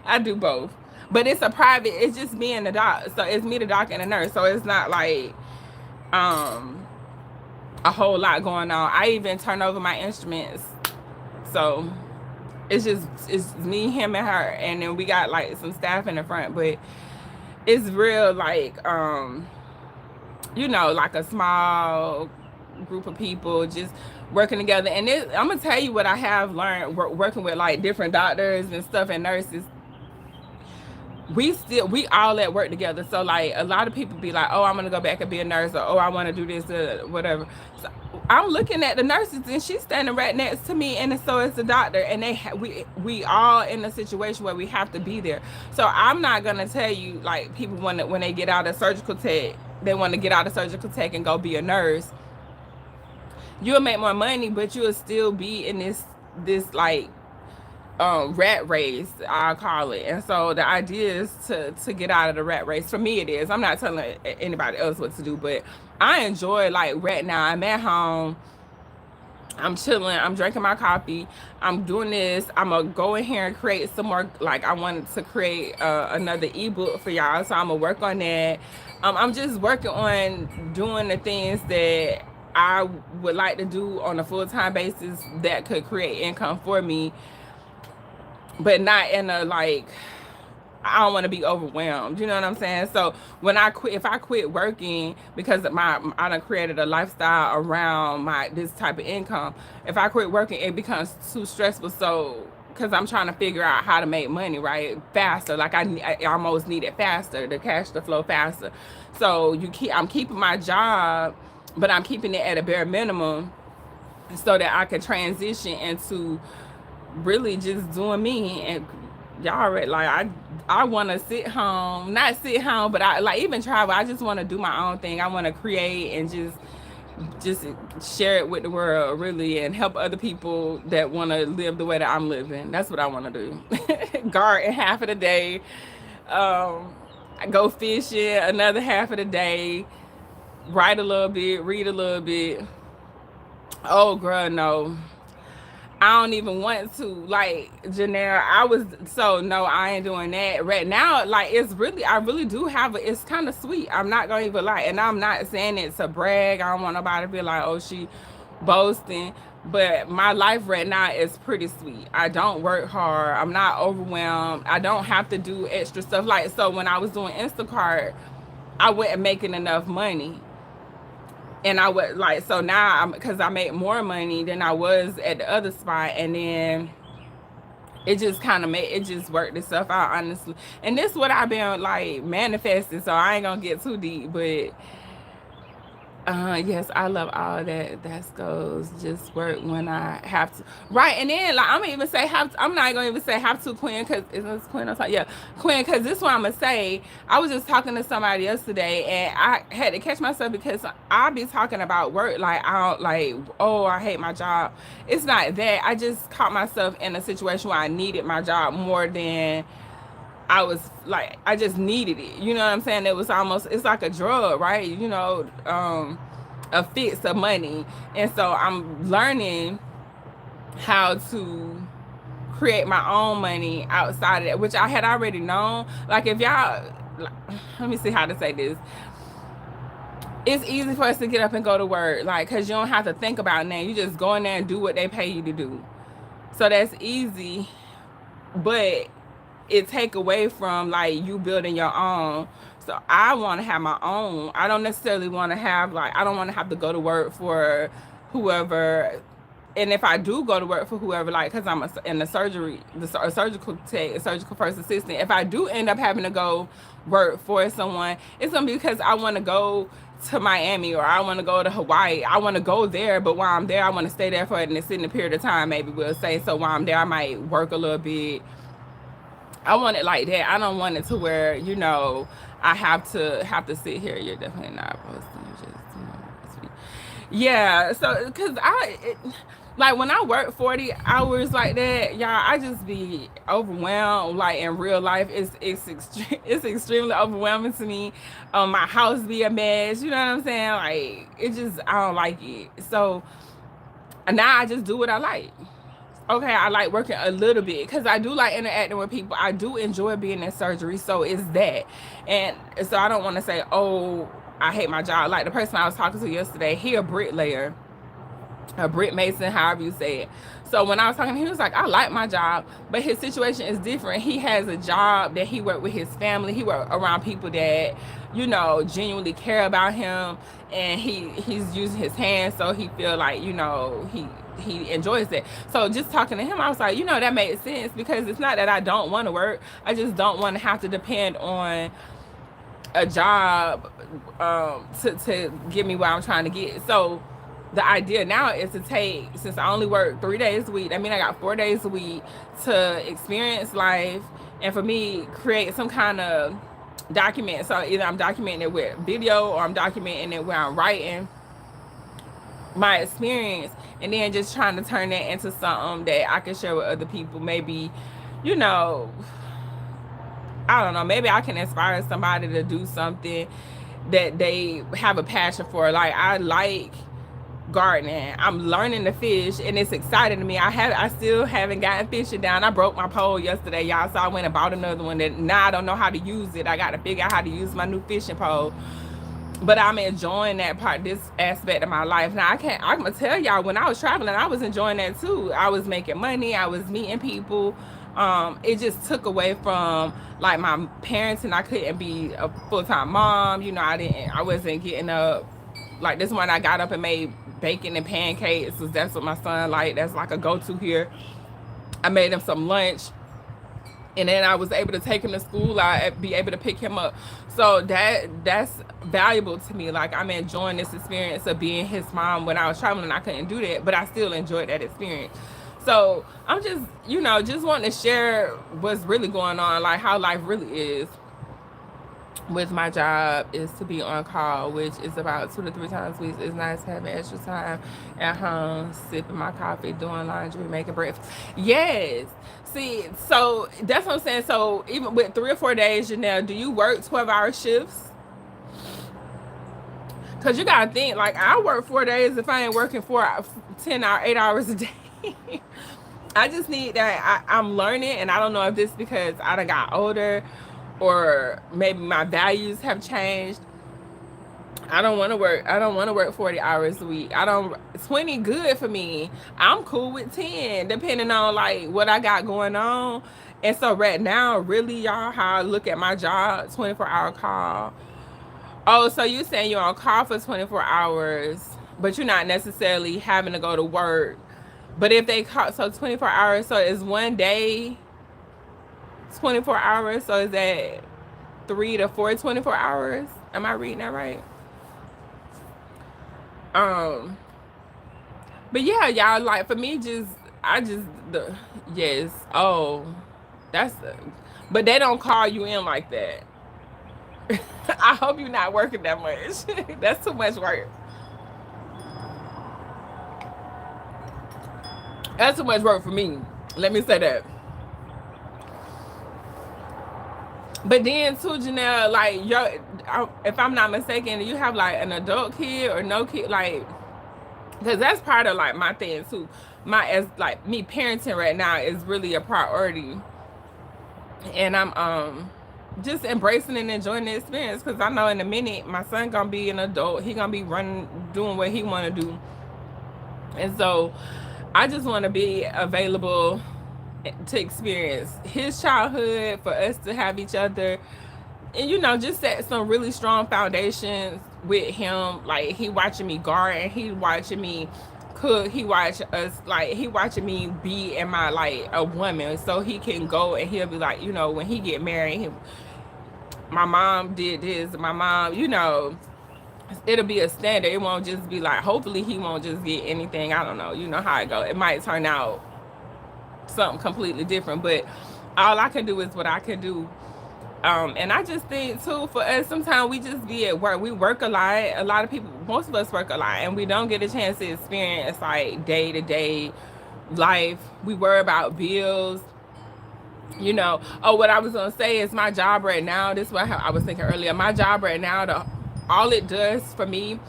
Speaker 1: I do both. But it's a private, it's just me and the doc. So it's me, the doc, and the nurse. So it's not like a whole lot going on. I even turn over my instruments. So it's me, him, and her. And then we got like some staff in the front, but it's real like like a small group of people just working together. And I'm gonna tell you what I have learned working with like different doctors and stuff and nurses. We all at work together. So like a lot of people be like, oh, I'm gonna go back and be a nurse, or oh, I want to do this or whatever. So I'm looking at the nurses and she's standing right next to me, and so is the doctor, and we all in a situation where we have to be there. So I'm not gonna tell you like people when they get out of surgical tech, they want to get out of surgical tech and go be a nurse. You'll make more money, but you'll still be in this like rat race, I'll call it. And so the idea is to get out of the rat race. For me it is. I'm not telling anybody else what to do, but I enjoy, like right now I'm at home, I'm chilling, I'm drinking my coffee, I'm doing this, I'm gonna go in here and create some more. Like, I wanted to create another ebook for y'all, so I'm gonna work on that. I'm just working on doing the things that I would like to do on a full-time basis that could create income for me, but not in a like, I don't want to be overwhelmed. You know what I'm saying? So when I quit, if I quit working because of I done created a lifestyle around this type of income. If I quit working, it becomes too stressful. So because I'm trying to figure out how to make money, right, faster. Like I almost need it faster, the cash to flow faster. So I'm keeping my job, but I'm keeping it at a bare minimum so that I can transition into really just doing me. And y'all already, like, I want to sit home, not sit home, but I like even travel. I just want to do my own thing. I want to create and just share it with the world, really, and help other people that want to live the way that I'm living. That's what I want to do. Garden half of the day, I go fishing another half of the day, write a little bit, read a little bit. Oh girl, no, I don't even want to. Like, Janelle, no, I ain't doing that right now. Like, I really do have it's kind of sweet. I'm not gonna even lie. And I'm not saying it to brag. I don't want nobody to be like, oh, she boasting. But my life right now is pretty sweet. I don't work hard. I'm not overwhelmed. I don't have to do extra stuff. Like, so when I was doing Instacart, I wasn't making enough money. And I would like, so now because I make more money than I was at the other spot, and then it just kind of it just worked itself out, honestly. And this is what I've been like manifesting, so I ain't gonna get too deep, but yes, I love all that. That goes just work when I have to. Right, and then like I'm gonna even say have to, I'm not gonna even say have to, Quinn, because is this Quinn? I'm yeah, Quinn, because this is what I'm gonna say. I was just talking to somebody yesterday, and I had to catch myself because I be talking about work like I don't like. Oh, I hate my job. It's not that. I just caught myself in a situation where I needed my job more than I was like, I just needed it. You know what I'm saying? It was almost, it's like a drug, right? You know, a fix of money. And so I'm learning how to create my own money outside of that, which I had already known. Like, if y'all, let me see how to say this. It's easy for us to get up and go to work, like, because you don't have to think about that. You just go in there and do what they pay you to do. So that's easy. But it take away from like you building your own. So I want to have my own. I don't necessarily want to have like, I don't want to have to go to work for whoever. And if I do go to work for whoever, like, because I'm in the surgical tech, a surgical first assistant, if I do end up having to go work for someone, it's gonna be because I want to go to Miami or I want to go to Hawaii. I want to go there, but while I'm there, I want to stay there for an extended period of time, maybe we'll say. So while I'm there, I might work a little bit. I want it like that. I don't want it to where, you know, I have to sit here. You're definitely not posting. Just, you know, yeah. So, cause like when I work 40 hours like that, y'all, I just be overwhelmed. Like in real life, it's extremely overwhelming to me. My house be a mess. You know what I'm saying? Like it just, I don't like it. So now I just do what I like. Okay, I like working a little bit because I do like interacting with people. I do enjoy being in surgery, so it's that. And so I don't want to say, oh, I hate my job. Like the person I was talking to yesterday, he a bricklayer, a brick mason, however you say it. So when I was talking to him, he was like, I like my job, but his situation is different. He has a job that he worked with his family. He worked around people that, you know, genuinely care about him, and he's using his hands, so he feel like, you know, he enjoys it. So just talking to him, I was like, you know, that made sense, because it's not that I don't want to work. I just don't want to have to depend on a job to get me where I'm trying to get. So the idea now is to take, since I only work 3 days a week, I mean, I got 4 days a week to experience life, and for me, create some kind of document. So either I'm documenting it with video or I'm documenting it where I'm writing my experience, and then just trying to turn that into something that I can share with other people. Maybe, you know, I don't know, maybe I can inspire somebody to do something that they have a passion for. Like I like gardening. I'm learning to fish, and it's exciting to me. I still haven't gotten fishing down. I broke my pole yesterday, y'all, so I went and bought another one that now I don't know how to use it. I got to figure out how to use my new fishing pole. But I'm enjoying that part, this aspect of my life. Now I'm gonna tell y'all, when I was traveling, I was enjoying that too. I was making money, I was meeting people. It just took away from like my parents, and I couldn't be a full-time mom. You know, I wasn't getting up. Like this one, I got up and made bacon and pancakes, because that's what my son like. That's like a go-to here. I made him some lunch, and then I was able to take him to school. I'd be able to pick him up. So that's valuable to me. Like, I'm enjoying this experience of being his mom. When I was traveling, I couldn't do that, but I still enjoyed that experience. So I'm just, you know, just wanting to share what's really going on, like how life really is. With my job is to be on call, which is about 2 to 3 times a week. It's nice having extra time at home, sipping my coffee, doing laundry, making breakfast. Yes. See, so that's what I'm saying. So even with 3 or 4 days, Janelle, do you work 12-hour shifts? Because you got to think, like, I work 4 days if I ain't working 8 hours a day. I just need that. I'm learning, and I don't know if this is because I done got older, or maybe my values have changed. I don't want to work 40 hours a week. 20 good for me. I'm cool with 10, depending on like what I got going on. And so right now, really, y'all, how I look at my job, 24-hour call. Oh, so you saying you're on call for 24 hours, but you're not necessarily having to go to work. But if they call, so 24 hours, so is one day 24 hours? So is that 3 to 4 24 hours? Am I reading that right? But yeah, y'all, like for me, yes. Oh, but they don't call you in like that. I hope you're not working that much. That's too much work. That's too much work for me. Let me say that. But then too, Janelle, like if I'm not mistaken, you have like an adult kid or no kid, like, because that's part of like my thing too. As like me parenting right now is really a priority, and I'm just embracing and enjoying the experience, because I know in a minute my son gonna be an adult. He gonna be doing what he want to do, and so I just want to be available to experience his childhood, for us to have each other, and you know, just set some really strong foundations with him. Like, he watching me garden, he watching me cook, he watching me be in my, like, a woman, so he can go and he'll be like, you know, when he get married, my mom did this, my mom, you know, it'll be a standard. It won't just be like, hopefully he won't just get anything. I don't know, you know how it go. It might turn out something completely different, but all I can do is what I can do. And I just think too, for us, sometimes we just be at work. We work a lot. A lot of people, most of us work a lot, and we don't get a chance to experience like day-to-day life. We worry about bills, you know. Oh, what I was gonna say is my job right now, this is what I was thinking earlier. My job right now, all it does for me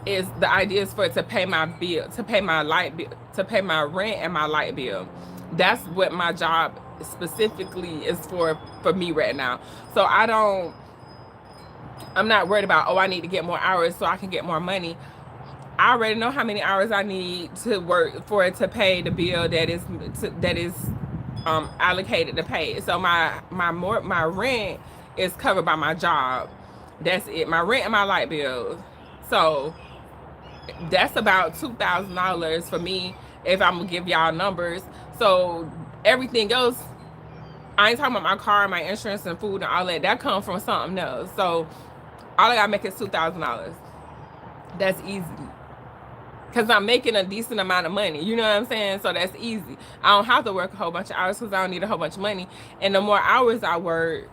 Speaker 1: is, the idea is for it to pay my bill, to pay my light bill, to pay my rent and my light bill. That's what my job specifically is for me right now. So I'm not worried about, oh, I need to get more hours so I can get more money. I already know how many hours I need to work for it to pay the bill that is allocated to pay. So my rent is covered by my job. That's it. My rent and my light bills. So that's about $2,000 for me, if I'm gonna give y'all numbers. So everything else, I ain't talking about my car, my insurance, and food, and all that. That comes from something else. So all I gotta make is $2,000. That's easy, because I'm making a decent amount of money. You know what I'm saying? So that's easy. I don't have to work a whole bunch of hours, because I don't need a whole bunch of money. And the more hours I work,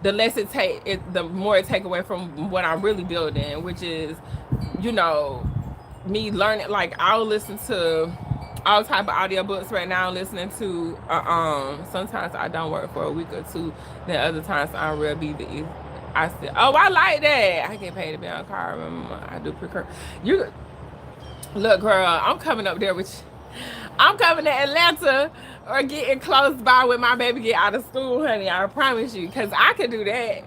Speaker 1: the less the more it take away from what I'm really building, which is, you know, me learning. Like, I'll listen to all type of audiobooks right now. Listening to sometimes I don't work for a week or two, then other times I'm real busy. I like that. I get paid to be on car. I do procure. Look, girl, I'm coming up there with you. I'm coming to Atlanta or getting close by when my baby get out of school, honey. I promise you, because I could do that.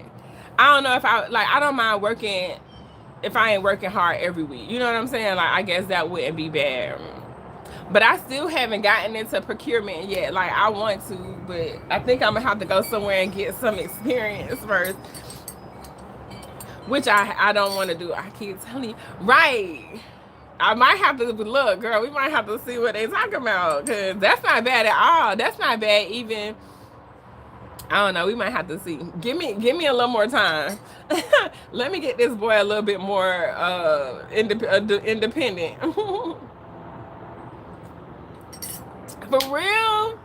Speaker 1: I don't know if I don't mind working if I ain't working hard every week. You know what I'm saying? Like, I guess that wouldn't be bad. But I still haven't gotten into procurement yet. Like, I want to, but I think I'm gonna have to go somewhere and get some experience first, which I don't want to do. I keep telling you, right? I might have to look, girl. We might have to see what they talking about, because that's not bad at all. That's not bad even. I don't know. We might have to see. Give me a little more time. Let me get this boy a little bit more independent. For real?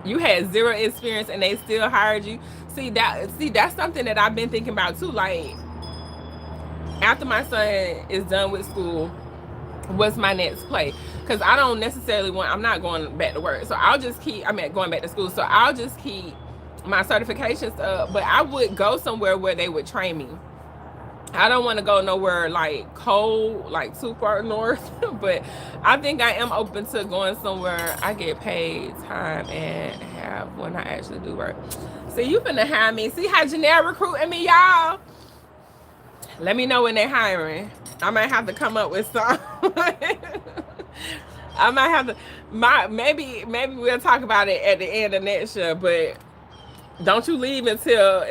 Speaker 1: You had zero experience and they still hired you. See, that's something that I've been thinking about too. Like, after my son is done with school, what's my next play? Because I don't necessarily I'm not going back to work. So I'll just keep, going back to school. So I'll just keep my certifications up. But I would go somewhere where they would train me. I don't want to go nowhere like cold, like too far north. But I think I am open to going somewhere I get paid time and a half when I actually do work. See, you finna hire me. See how Janelle recruiting me, y'all? Let me know when they're hiring. I might have to come up with some. I might have to. Maybe we'll talk about it at the end of next year. But don't you leave until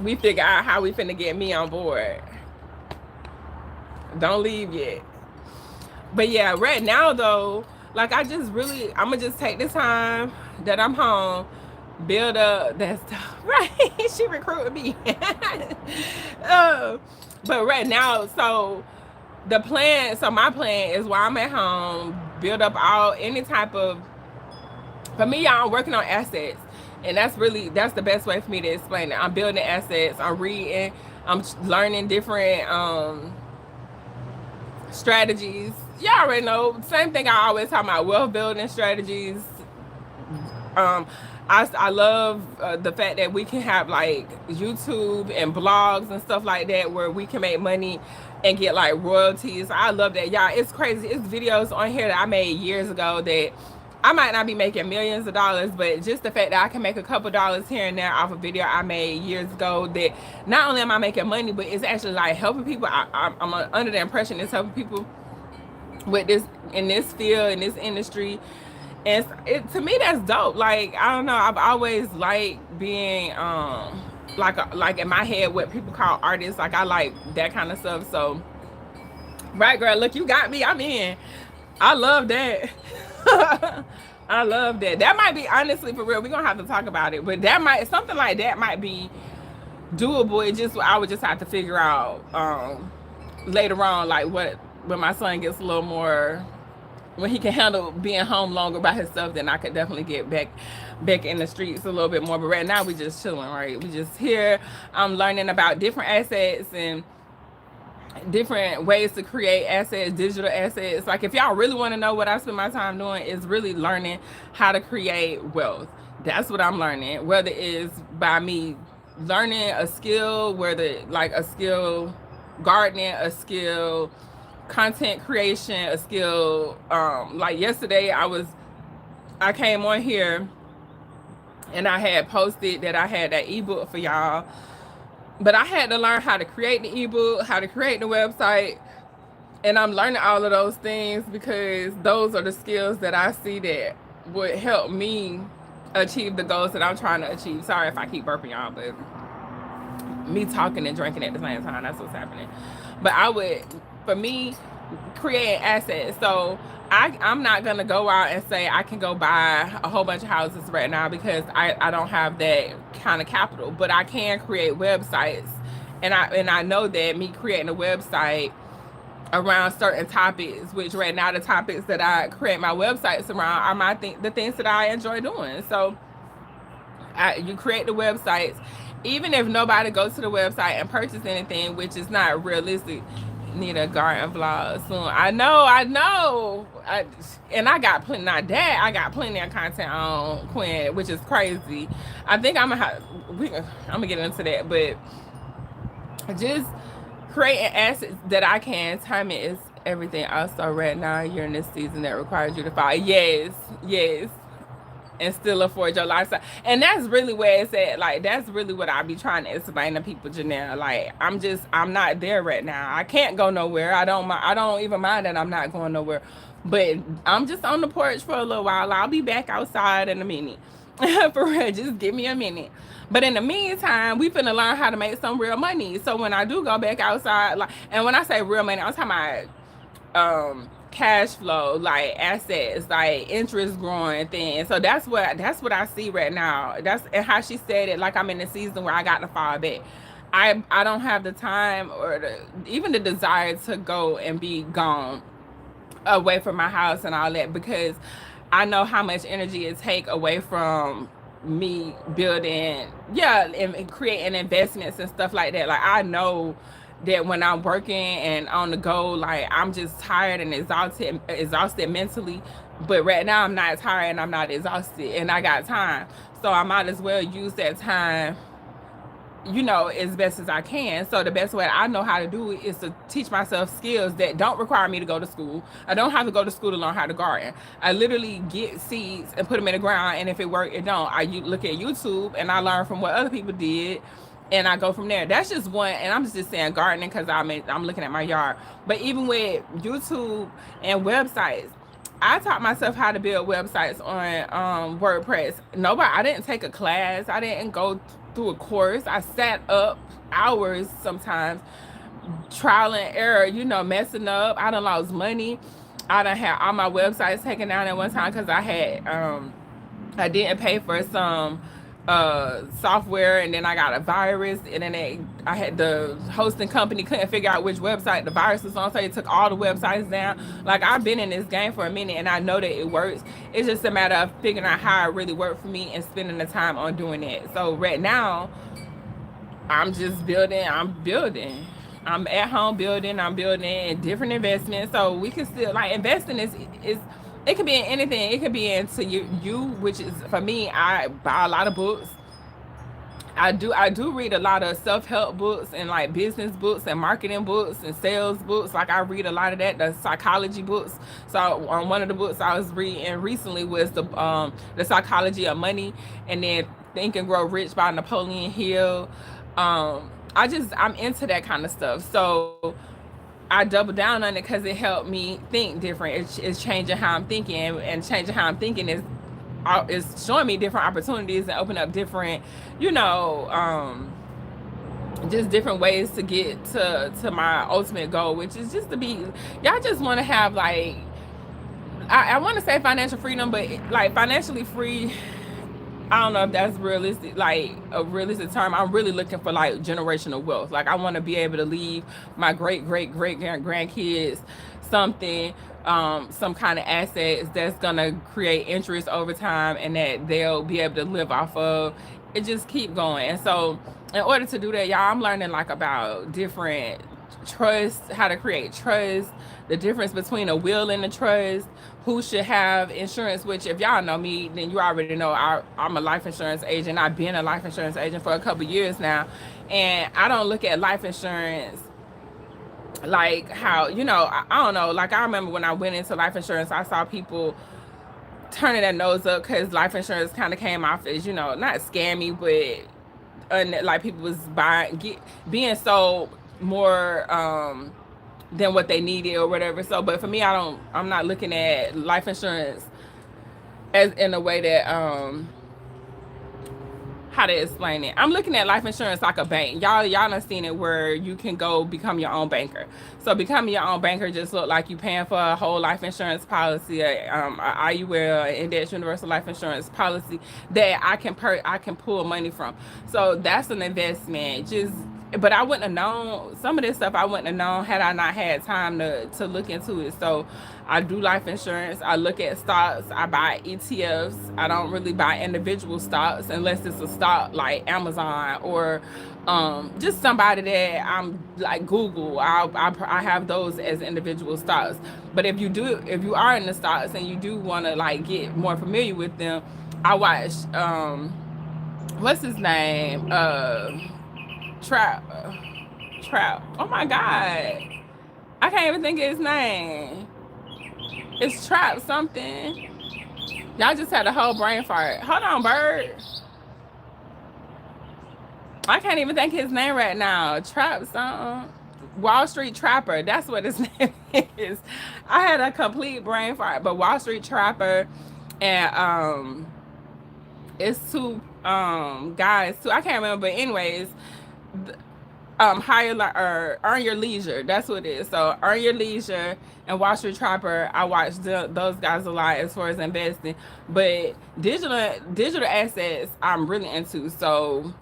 Speaker 1: we figure out how we finna get me on board. Don't leave yet. But yeah, right now though, like I'm gonna just take the time that I'm home, build up that stuff. Right? She recruited me. But right now, so my plan is while I'm at home, build up any type of, for me, y'all, I'm working on assets. And that's the best way for me to explain it. I'm building assets, I'm reading, I'm learning different strategies. Y'all already know, same thing I always talk about, wealth building strategies. I love the fact that we can have like YouTube and blogs and stuff like that where we can make money and get like royalties. I love that, y'all. It's crazy. It's videos on here that I made years ago that I might not be making millions of dollars, but just the fact that I can make a couple dollars here and there off a video I made years ago, that not only am I making money, but it's actually like helping people. I'm under the impression it's helping people with this, in this field, in this industry. And to me, that's dope. Like, I don't know, I've always liked being like in my head what people call artists. Like, I like that kind of stuff. So right, girl, look, you got me. I'm in. I love that. I love that. That might be, honestly, for real, we're gonna have to talk about it, but something like that might be doable. I would just have to figure out later on, like when my son gets a little more, when he can handle being home longer by himself, then I could definitely get back in the streets a little bit more. But right now we just chilling, right? We just here. I'm learning about different assets and different ways to create assets, digital assets. Like, if y'all really want to know what I spend my time doing, is really learning how to create wealth. That's what I'm learning, whether it's by me learning a skill, whether like a skill gardening, a skill content creation, a skill like yesterday I came on here and I had posted that I had that ebook for y'all. But I had to learn how to create the ebook, how to create the website. And I'm learning all of those things because those are the skills that I see that would help me achieve the goals that I'm trying to achieve. Sorry if I keep burping, y'all, but me talking and drinking at the same time, that's what's happening. But for me, creating assets. So I'm not going to go out and say I can go buy a whole bunch of houses right now because I don't have that kind of capital, but I can create websites. And I know that me creating a website around certain topics, which right now the topics that I create my websites around are the things that I enjoy doing. So you create the websites, even if nobody goes to the website and purchase anything, which is not realistic. Need a garden vlog soon. I know. And I got plenty, not that, I got plenty of content on Quinn, which is crazy. I think I'm gonna get into that, but just Creating assets that I can. Timing is everything. Also, right now you're in this season that requires you to follow. Yes, yes, and still afford your lifestyle. And that's really where it's at. Like, that's really what I be trying to explain to people, Janelle. Like, I'm not there right now. I can't go nowhere. I don't even mind that I'm not going nowhere. But I'm just on the porch for a little while. I'll be back outside in a minute. For real, just give me a minute. But in the meantime, we finna learn how to make some real money. So when I do go back outside, like, and when I say real money, I'm talking about cash flow, like assets, like interest growing thing. So that's what I see right now. That's and how she said it, like I'm in the season where I got to fall back. I don't have the time or even the desire to go and be gone away from my house and all that, because I know how much energy it take away from me building, yeah, and creating investments and stuff like that. Like, I know that when I'm working and on the go, like, I'm just tired and exhausted mentally. But right now I'm not tired and I'm not exhausted and I got time. So I might as well use that time, you know, as best as I can. So the best way I know how to do it is to teach myself skills that don't require me to go to school. I don't have to go to school to learn how to garden. I literally get seeds and put them in the ground, and if it works, it don't. I look at YouTube and I learn from what other people did, and I go from there. That's just one, and I'm just saying gardening because I'm looking at my yard. But even with YouTube and websites, I taught myself how to build websites on WordPress. I didn't take a class. I didn't go through a course. I sat up hours sometimes, trial and error, you know, messing up. I done lost money. I done had all my websites taken down at one time because I didn't pay for some software, and then I got a virus, and then I had the hosting company couldn't figure out which website the virus was on, so they took all the websites down. Like, I've been in this game for a minute and I know that it works. It's just a matter of figuring out how it really worked for me and spending the time on doing it. So right now I'm just building. I'm at home building. I'm building different investments. So we can still, like, investing is it could be in anything. It could be into you, which is, for me, I buy a lot of books. I do read a lot of self-help books and like business books and marketing books and sales books. Like, I read a lot of that, the psychology books. So one of the books I was reading recently was the Psychology of Money, and then Think and Grow Rich by Napoleon Hill. I'm into that kind of stuff. So I double down on it because it helped me think different. It's changing how I'm thinking, and changing how I'm thinking is showing me different opportunities and open up different, you know, just different ways to get to my ultimate goal, which is just to be, y'all just want to have, like, I want to say financial freedom, but like financially free, I don't know if that's realistic, like a realistic term. I'm really looking for like generational wealth. Like, I want to be able to leave my great grandkids something, some kind of assets that's gonna create interest over time and that they'll be able to live off of. It just keep going. And so in order to do that, y'all, I'm learning like about different trust, how to create trust, the difference between a will and a trust, who should have insurance, which if y'all know me, then you already know I'm a life insurance agent. I've been a life insurance agent for a couple years now. And I don't look at life insurance like how, you know, I don't know. Like, I remember when I went into life insurance, I saw people turning their nose up because life insurance kind of came off as, you know, not scammy, but like people was being sold more than what they needed or whatever. So, but for me, I'm not looking at life insurance as in a way that how to explain it. I'm looking at life insurance like a bank. Y'all done seen it where you can go become your own banker. So becoming your own banker just look like you paying for a whole life insurance policy, a IUL, index universal life insurance policy that I can pull money from. So that's an investment. But I wouldn't have known some of this stuff. I wouldn't have known had I not had time to look into it. So I do life insurance. I look at stocks. I buy ETFs. I don't really buy individual stocks unless it's a stock like Amazon or just somebody that I'm like Google. I have those as individual stocks. But if you are in the stocks and you do want to like get more familiar with them, I watch what's his name? Trap. Oh my God. I can't even think of his name. It's Trap something. Y'all just had a whole brain fart. Hold on, Bird. I can't even think his name right now. Trap something. Wall Street Trapper. That's what his name is. I had a complete brain fart. But Wall Street Trapper and it's two guys too. I can't remember. But anyways, higher or Earn Your Leisure. That's what it is. So Earn Your Leisure and Wall Street Trapper. I watched those guys a lot as far as investing. But digital assets I'm really into. So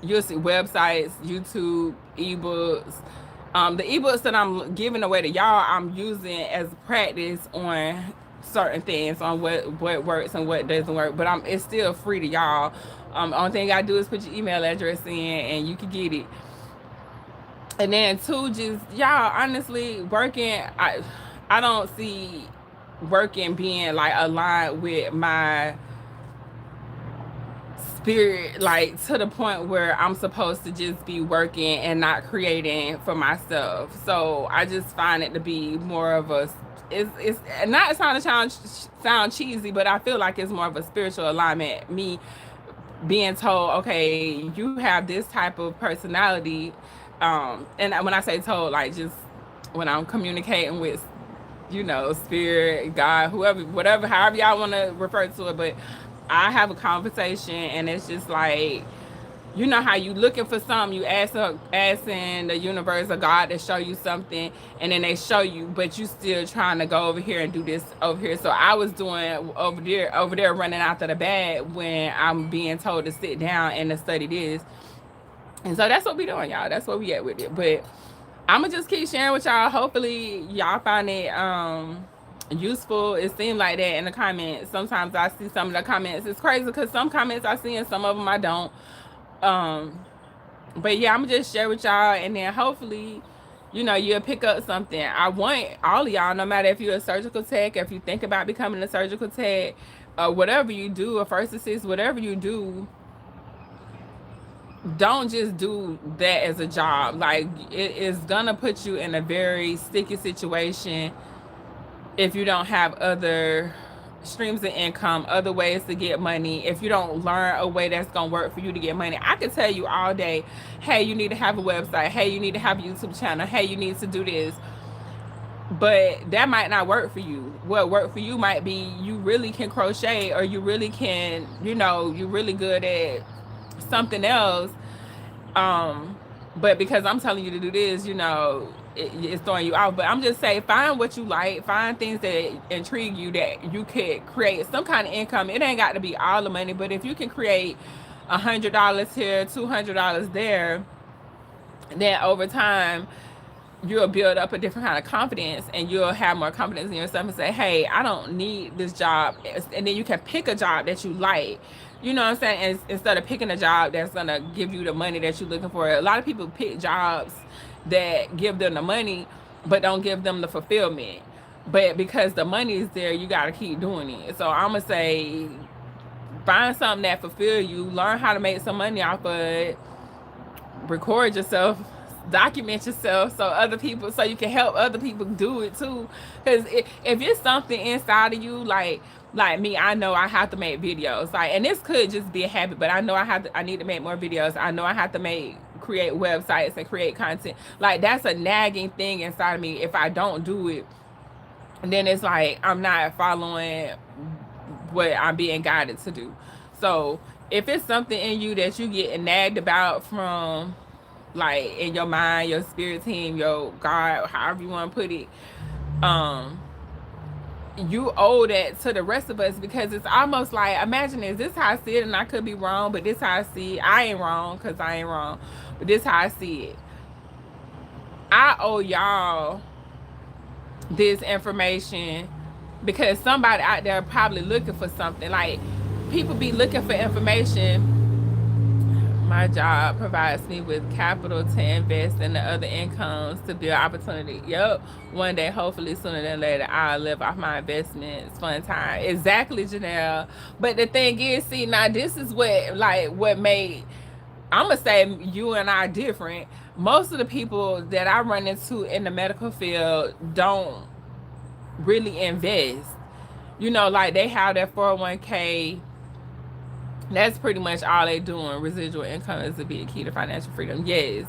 Speaker 1: you'll see websites, YouTube, ebooks. The ebooks that I'm giving away to y'all, I'm using as practice on certain things, on what works and what doesn't work. But it's still free to y'all. Only thing I do is put your email address in and you can get it. And then two, just y'all, honestly, working, I don't see working being like aligned with my spirit, like to the point where I'm supposed to just be working and not creating for myself. So I just find it to be more of a, it's not trying to sound cheesy, but I feel like it's more of a spiritual alignment. Me being told, okay, you have this type of personality, and when I say told, like just when I'm communicating with, you know, spirit, God, whoever, whatever, however y'all want to refer to it, but I have a conversation and it's just like, you know how you looking for something, you asking the universe or God to show you something, and then they show you, but you still trying to go over here and do this over here. So I was doing over there running after the bag when I'm being told to sit down and to study this. And so that's what we doing, y'all. That's what we at with it. But I'm gonna just keep sharing with y'all. Hopefully y'all find it useful. It seemed like that in the comments. Sometimes I see some of the comments. It's crazy because some comments I see and some of them I don't. But yeah, I'm gonna just share with y'all, and then hopefully, you know, you'll pick up something. I want all of y'all, no matter if you're a surgical tech, if you think about becoming a surgical tech, whatever you do, a first assist, whatever you do, don't just do that as a job. Like, it is gonna put you in a very sticky situation if you don't have other streams of income, other ways to get money. If you don't learn a way that's gonna work for you to get money, I could tell you all day, hey, you need to have a website, hey, you need to have a YouTube channel, hey, you need to do this, but that might not work for you. What work for you might be you really can crochet, or you really can, you know, you're really good at something else, but because I'm telling you to do this, you know, it's throwing you off. But I'm just saying, find what you like, find things that intrigue you, that you could create some kind of income. It ain't got to be all the money, but if you can create $100 here, $200 there, then over time you'll build up a different kind of confidence, and you'll have more confidence in yourself and say, hey, I don't need this job. And then you can pick a job that you like. You know what I'm saying? And instead of picking a job that's going to give you the money that you're looking for. A lot of people pick jobs that give them the money, but don't give them the fulfillment. But because the money is there, you got to keep doing it. So I'm going to say, find something that fulfill you. Learn how to make some money off of it. Record yourself. Document yourself so you can help other people do it too. Because if it's something inside of you, like me, I know I have to make videos, like, and this could just be a habit, but I know I need to make more videos. I know I have to create websites and create content. Like, that's a nagging thing inside of me. If I don't do it, then it's like I'm not following what I'm being guided to do. So if it's something in you that you get nagged about from, like, in your mind, your spirit team, your God, however you want to put it, you owe that to the rest of us, because it's almost like, imagine this how I see it, and I could be wrong, but this how I see it. I ain't wrong, because I ain't wrong, but this how I see it. I owe y'all this information because somebody out there probably looking for something. Like, people be looking for information. My job provides me with capital to invest in the other incomes to build opportunity. Yep. One day, hopefully sooner than later, I'll live off my investments. Fun time. Exactly, Janelle. But the thing is, see, now this is what made I'm gonna say you and I are different. Most of the people that I run into in the medical field don't really invest. You know, like they have their 401k. That's pretty much all they doing. Residual income is a big key to financial freedom. Yes.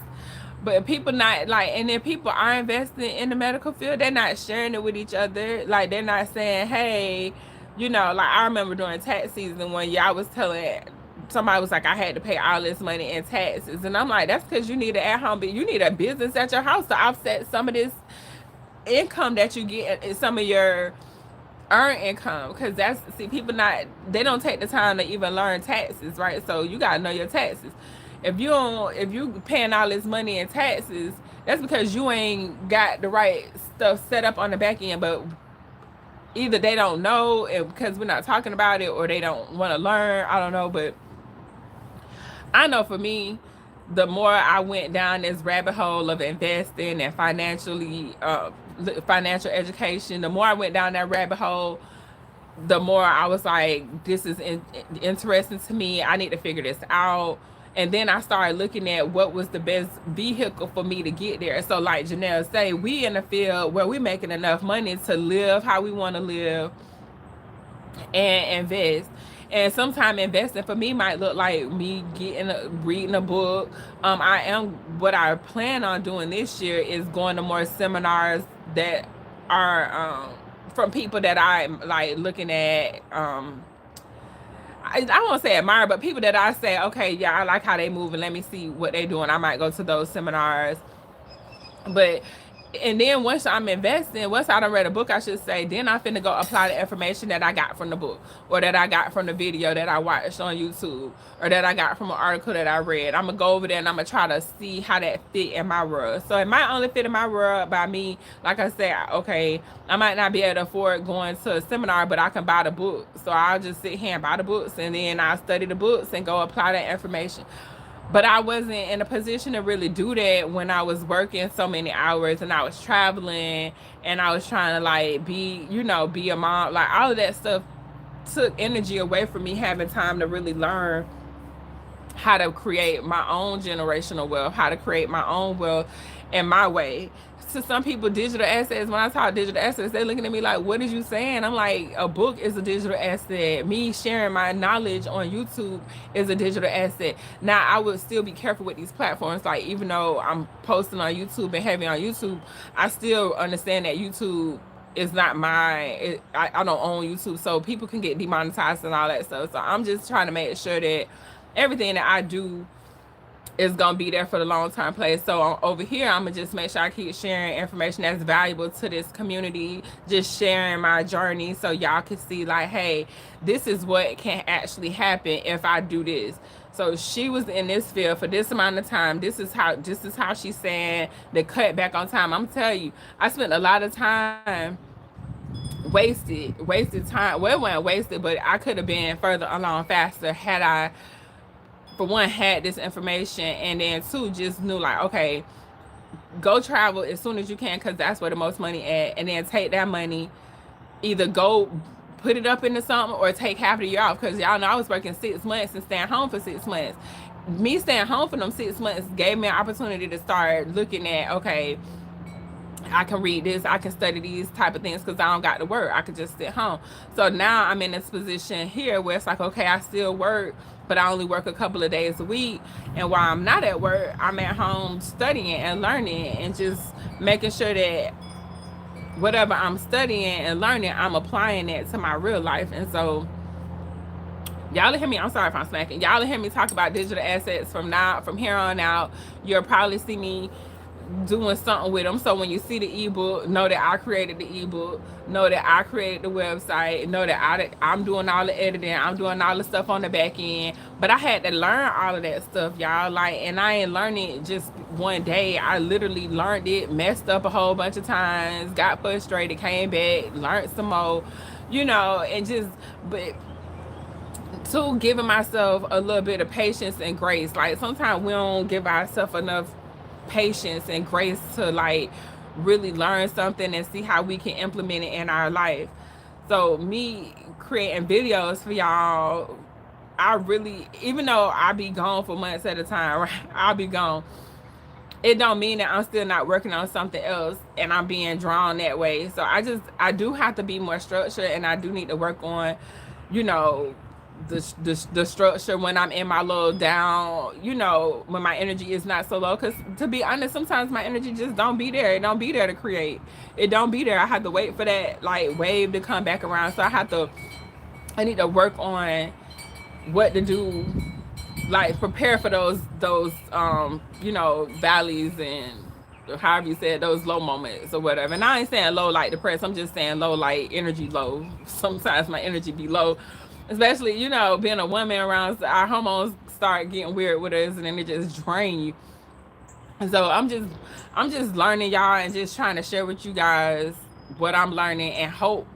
Speaker 1: But people not like, and then people are investing in the medical field. They're not sharing it with each other. Like they're not saying, hey, you know, like I remember during tax season one year, I was telling somebody was like, I had to pay all this money in taxes. And I'm like, that's because you need an at-home, you need a business at your house to offset some of this income that you get in some of your earn income, because that's, see, people not, they don't take the time to even learn taxes, right? So you got to know your taxes. If you paying all this money in taxes, that's because you ain't got the right stuff set up on the back end. But either they don't know because we're not talking about it, or they don't want to learn. I don't know. But I know for me, the more I went down this rabbit hole of investing and financial education, the more I went down that rabbit hole, the more I was like, this is interesting to me. I need to figure this out. And then I started looking at what was the best vehicle for me to get there. So like Janelle say, we in a field where we're making enough money to live how we want to live and invest. And sometimes investing for me might look like me reading a book. What I plan on doing this year is going to more seminars that are from people that I'm like looking at. I won't say admire, but people that I say, okay, yeah, I like how they move, and let me see what they doing. I might go to those seminars. But and then once I'm investing, once I done read a book, I should say, then I'm finna go apply the information that I got from the book, or that I got from the video that I watched on YouTube, or that I got from an article that I read. I'm gonna go over there and I'm gonna try to see how that fit in my world. So it might only fit in my world by me, like I said, okay, I might not be able to afford going to a seminar, but I can buy the book. So I'll just sit here and buy the books, and then I'll study the books and go apply that information. But I wasn't in a position to really do that when I was working so many hours, and I was traveling, and I was trying to like be, you know, be a mom. Like all of that stuff took energy away from me having time to really learn how to create my own generational wealth, how to create my own wealth in my way. To some people, digital assets, when I talk digital assets, they're looking at me like, what is you saying? I'm like, a book is a digital asset. Me sharing my knowledge on YouTube is a digital asset. Now, I would still be careful with these platforms. Like, even though I'm posting on YouTube and heavy on YouTube, I still understand that YouTube is not I don't own YouTube, so people can get demonetized and all that stuff. So I'm just trying to make sure that everything that I do is gonna be there for the long term play. So over here, I'm gonna just make sure I keep sharing information that's valuable to this community, just sharing my journey so y'all can see like, hey, this is what can actually happen if I do this. So she was in this field for this amount of time. This is how she's saying to cut back on time. I'm telling you, I spent a lot of time wasted time. Well, it wasn't wasted, but I could have been further along faster had I, for one, had this information, and then two, just knew like, okay, go travel as soon as you can, because that's where the most money at, and then take that money, either go put it up into something or take half of the year off, because y'all know I was working 6 months and staying home for 6 months. Me staying home for them 6 months gave me an opportunity to start looking at, okay, I can read this, I can study these type of things, because I don't got to work. I could just sit home. So now I'm in this position here where it's like, okay, I still work, but I only work a couple of days a week. And while I'm not at work, I'm at home studying and learning, and just making sure that whatever I'm studying and learning, I'm applying it to my real life. And so y'all hear me, I'm sorry if I'm smacking, y'all hear me talk about digital assets from here on out. You'll probably see me doing something with them. So when you see the ebook, know that I created the ebook, know that I created the website, know that I'm doing all the editing, I'm doing all the stuff on the back end. But I had to learn all of that stuff, y'all. Like, and I ain't learning it just one day. I literally learned it, messed up a whole bunch of times, got frustrated, came back, learned some more, you know, and just, but to giving myself a little bit of patience and grace. Like sometimes we don't give ourselves enough patience and grace to like really learn something and see how we can implement it in our life. So me creating videos for y'all, I really, even though I be gone for months at a time, right? I'll be gone. It don't mean that I'm still not working on something else and I'm being drawn that way. So I do have to be more structured, and I do need to work on, you know, the structure when I'm in my little down, you know, when my energy is not so low. Because to be honest, sometimes my energy just don't be there. It don't be there to create. It don't be there. I have to wait for that like wave to come back around. So I need to work on what to do, like prepare for those you know, valleys and however you said, those low moments or whatever. And I ain't saying low like depressed, I'm just saying low like energy low. Sometimes my energy be low, especially, you know, being a woman around, our hormones start getting weird with us and then it just drain you. And so I'm just learning, y'all, and just trying to share with you guys what I'm learning, and hope,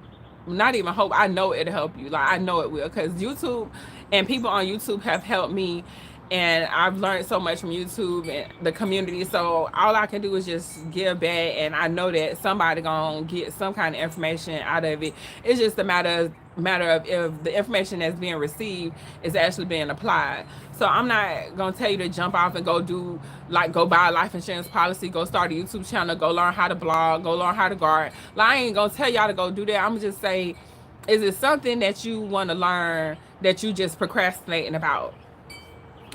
Speaker 1: not even hope, I know it'll help you. Like I know it will, because YouTube and people on YouTube have helped me, and I've learned so much from YouTube and the community. So all I can do is just give back, and I know that somebody gonna get some kind of information out of it. It's just a matter of if the information that's being received is actually being applied. So I'm not gonna tell you to jump off and go buy a life insurance policy, go start a YouTube channel, go learn how to blog, go learn how to garden. Like I ain't gonna tell y'all to go do that. I'm gonna just say, is it something that you want to learn that you just procrastinating about?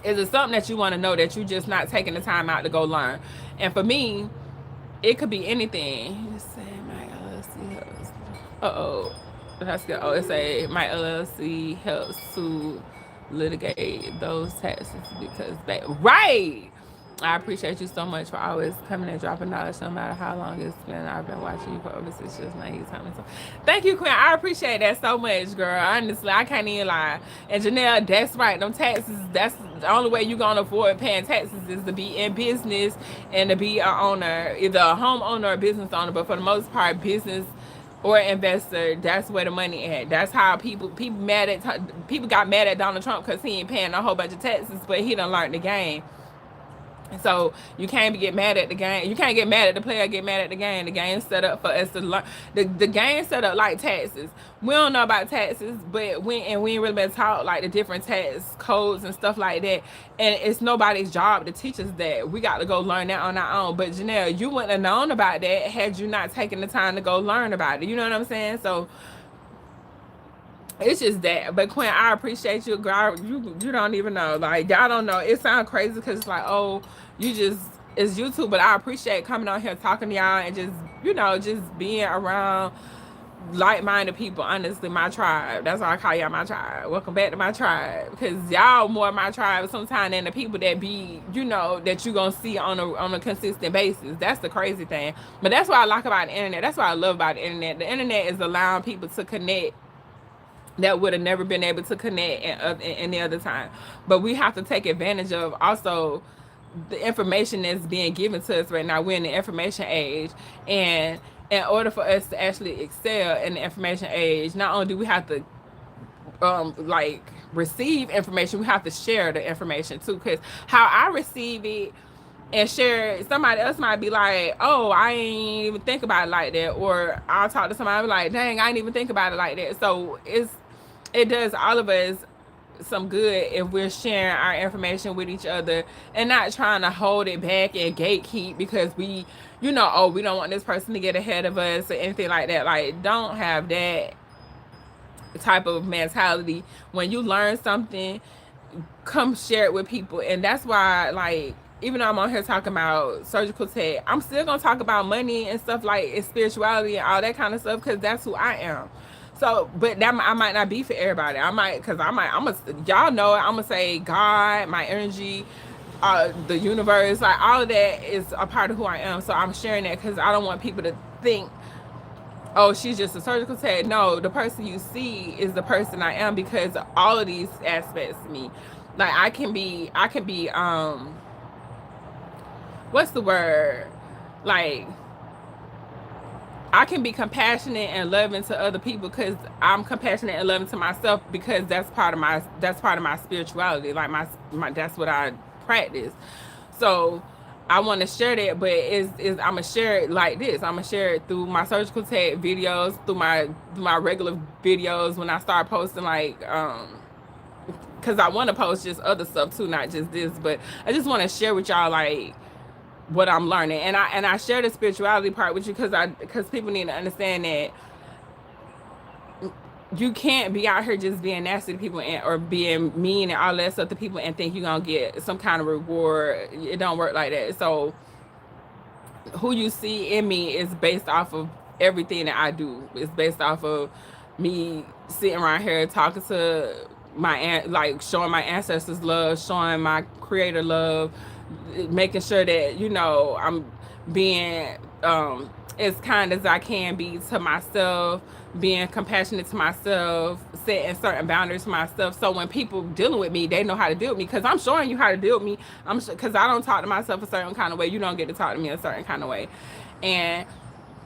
Speaker 1: Is it something that you want to know that you just not taking the time out to go learn? And for me, it could be anything. You say my LLC helps. That's good. Oh, it say my LLC helps to litigate those taxes because they right. I appreciate you so much for always coming and dropping knowledge, no matter how long it's been. I've been watching you for over 6 years now. You tell me so. Thank you, Quinn. I appreciate that so much, girl. Honestly, I can't even lie. And Janelle, that's right. Them taxes, that's the only way you're going to avoid paying taxes is to be in business and to be an owner, either a homeowner or a business owner. But for the most part, business or investor, that's where the money at. That's how people got mad at Donald Trump because he ain't paying a whole bunch of taxes, but he done learned the game. So you can't get mad at the game. You can't get mad at the player, get mad at the game. The game's set up for us to learn. The game set up like taxes. We don't know about taxes, but we ain't really been taught like the different tax codes and stuff like that. And it's nobody's job to teach us that. We got to go learn that on our own. But Janelle, you wouldn't have known about that had you not taken the time to go learn about it. You know what I'm saying? So it's just that. But Quinn, I appreciate you, girl. You don't even know. Like, y'all don't know. It sounds crazy because it's like, oh, it's YouTube. But I appreciate coming on here talking to y'all and just, you know, just being around like-minded people. Honestly, my tribe. That's why I call y'all my tribe. Welcome back to my tribe. Because y'all more my tribe sometimes than the people that be, you know, that you gonna see on a consistent basis. That's the crazy thing. But that's what I like about the internet. That's what I love about the internet. The internet is allowing people to connect that would have never been able to connect any other time. But we have to take advantage of also the information that's being given to us right now. We're in the information age, and in order for us to actually excel in the information age, not only do we have to like receive information, we have to share the information too. Because how I receive it and share it, somebody else might be like, oh, I ain't even think about it like that. Or I'll talk to somebody like, dang, I ain't even think about it like that. So it does all of us some good if we're sharing our information with each other and not trying to hold it back and gatekeep because we, you know, oh, we don't want this person to get ahead of us or anything like that. Like, don't have that type of mentality. When you learn something, come share it with people. And that's why, like, even though I'm on here talking about surgical tech, I'm still gonna talk about money and stuff like spirituality and all that kind of stuff because that's who I am. So, but that I might not be for everybody. I'm y'all know I'm gonna say God, my energy, the universe, like all of that is a part of who I am. So I'm sharing that because I don't want people to think, oh, she's just a surgical tech. No, the person you see is the person I am because of all of these aspects of me. Like I can be what's the word? Like, I can be compassionate and loving to other people because I'm compassionate and loving to myself because that's part of my spirituality. Like my that's what I practice. So I want to share that, but I'm gonna share it like this. I'm gonna share it through my surgical tech videos, through my regular videos when I start posting like because I want to post just other stuff too, not just this, but I just want to share with y'all like what I'm learning. And I share the spirituality part with you because people need to understand that you can't be out here just being nasty to people or being mean and all that stuff to people and think you're gonna get some kind of reward. It don't work like that. So who you see in me is based off of everything that I do. It's based off of me sitting around here talking to like showing my ancestors love, showing my creator love, making sure that, you know, I'm being as kind as I can be to myself, being compassionate to myself, setting certain boundaries for myself. So when people dealing with me, they know how to deal with me because I'm showing you how to deal with me. Because I don't talk to myself a certain kind of way. You don't get to talk to me a certain kind of way. And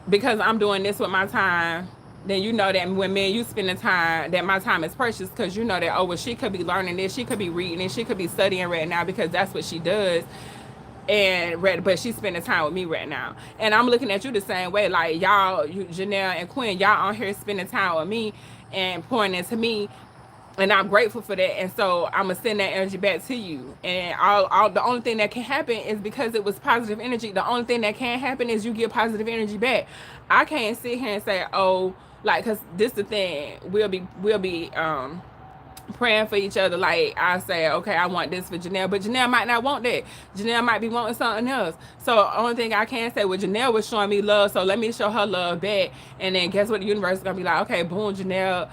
Speaker 1: because I'm doing this with my time, then you know that when me and you spending time, that my time is precious because you know that, oh, well, she could be learning this, she could be reading it, she could be studying right now because that's what she does. But she's spending time with me right now. And I'm looking at you the same way. Like y'all, you, Janelle and Quinn, y'all on here spending time with me and pouring into me. And I'm grateful for that. And so I'm gonna send that energy back to you. And the only thing that can happen is because it was positive energy. The only thing that can happen is you get positive energy back. I can't sit here and say, oh, like, cause this the thing. We'll be praying for each other. Like I say, okay, I want this for Janelle, but Janelle might not want that. Janelle might be wanting something else. So the only thing I can say, well, Janelle was showing me love, so let me show her love back. And then guess what? The universe is gonna be like, okay, boom, Janelle,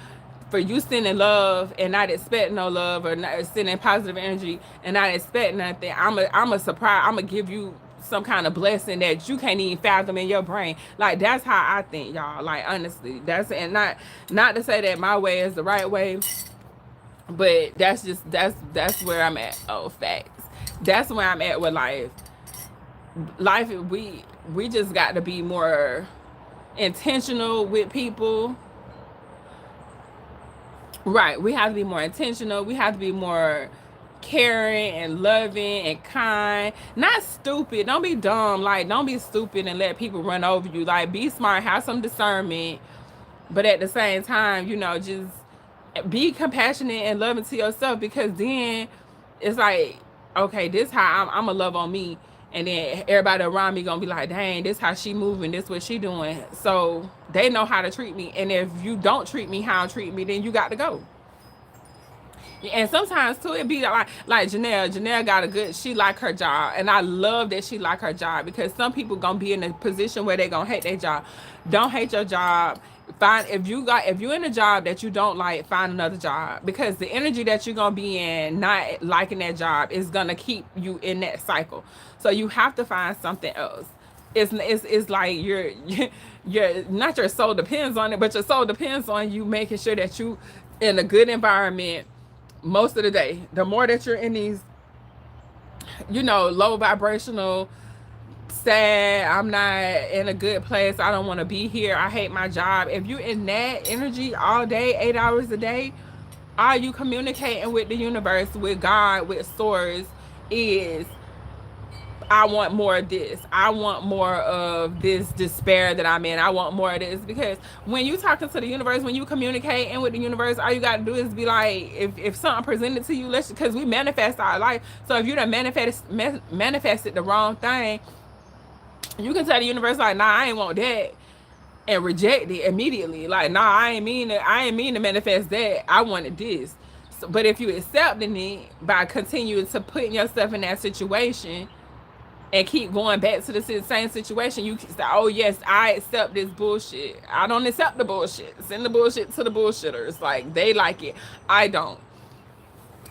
Speaker 1: for you sending love and not expecting no love, or not sending positive energy and not expecting nothing, I'm a surprise. I'm gonna give you some kind of blessing that you can't even fathom in your brain. Like that's how I think, y'all. Like honestly, that's, and not to say that my way is the right way, but that's just that's where I'm at. Oh, facts. That's where I'm at with life. We just got to be more intentional with people. Right. We have to be more intentional. We have to be more caring and loving and kind. Not stupid. Don't be dumb. Like, don't be stupid and let people run over you. Like, be smart. Have some discernment. But at the same time, you know, just be compassionate and loving to yourself, because then it's like, okay, this how I'm gonna love on me. And then everybody around me gonna be like, dang, this how she moving, this what she doing. So they know how to treat me. And if you don't treat me how to treat me, then you got to go. And sometimes too, it be like Janelle got a good, she like her job. And I love that she like her job, because some people gonna be in a position where they gonna hate their job. Don't hate your job. Find, if you're in a job that you don't like, find another job, because the energy that you're gonna be in not liking that job is gonna keep you in that cycle. So you have to find something else. It's like you're not, your soul depends on it, but your soul depends on you making sure that you in a good environment most of the day. The more that you're in these, you know, low vibrational, sad, I'm not in a good place, I don't want to be here, I hate my job. If you're in that energy all day, 8 hours a day, are you communicating with the universe, with God, with source, is, I want more of this. I want more of this despair that I'm in. I want more of this. Because when you talking to the universe, when you communicating with the universe, all you got to do is be like, if something presented to you, because we manifest our life. So if you done manifested the wrong thing, you can tell the universe like, nah, I ain't want that, and reject it immediately. Like, nah, I ain't mean to manifest that. I wanted this. So, but if you accepting it by continuing to putting yourself in that situation and keep going back to the same situation, you say, oh yes, I accept this bullshit. I don't accept the bullshit. Send the bullshit to the bullshitters. Like, they like it, I don't.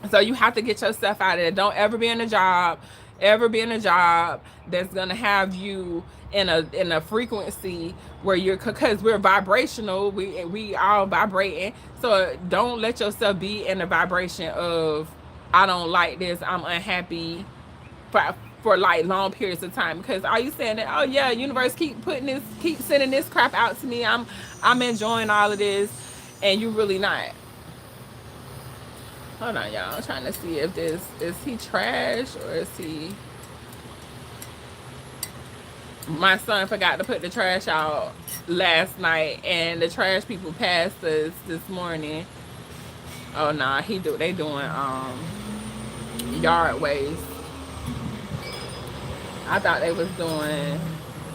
Speaker 1: So you have to get yourself out of it. Don't ever be in a job that's gonna have you in a frequency where you're, because we're vibrational, we all vibrating. So don't let yourself be in a vibration of, I don't like this, I'm unhappy, for like long periods of time. Because are you saying that, oh yeah, universe keep sending this crap out to me, I'm enjoying all of this, and you really not. Hold on, y'all, I'm trying to see if this, is he trash or is he, my son forgot to put the trash out last night, and the trash people passed us this morning. Oh nah, they doing yard waste. I thought they was doing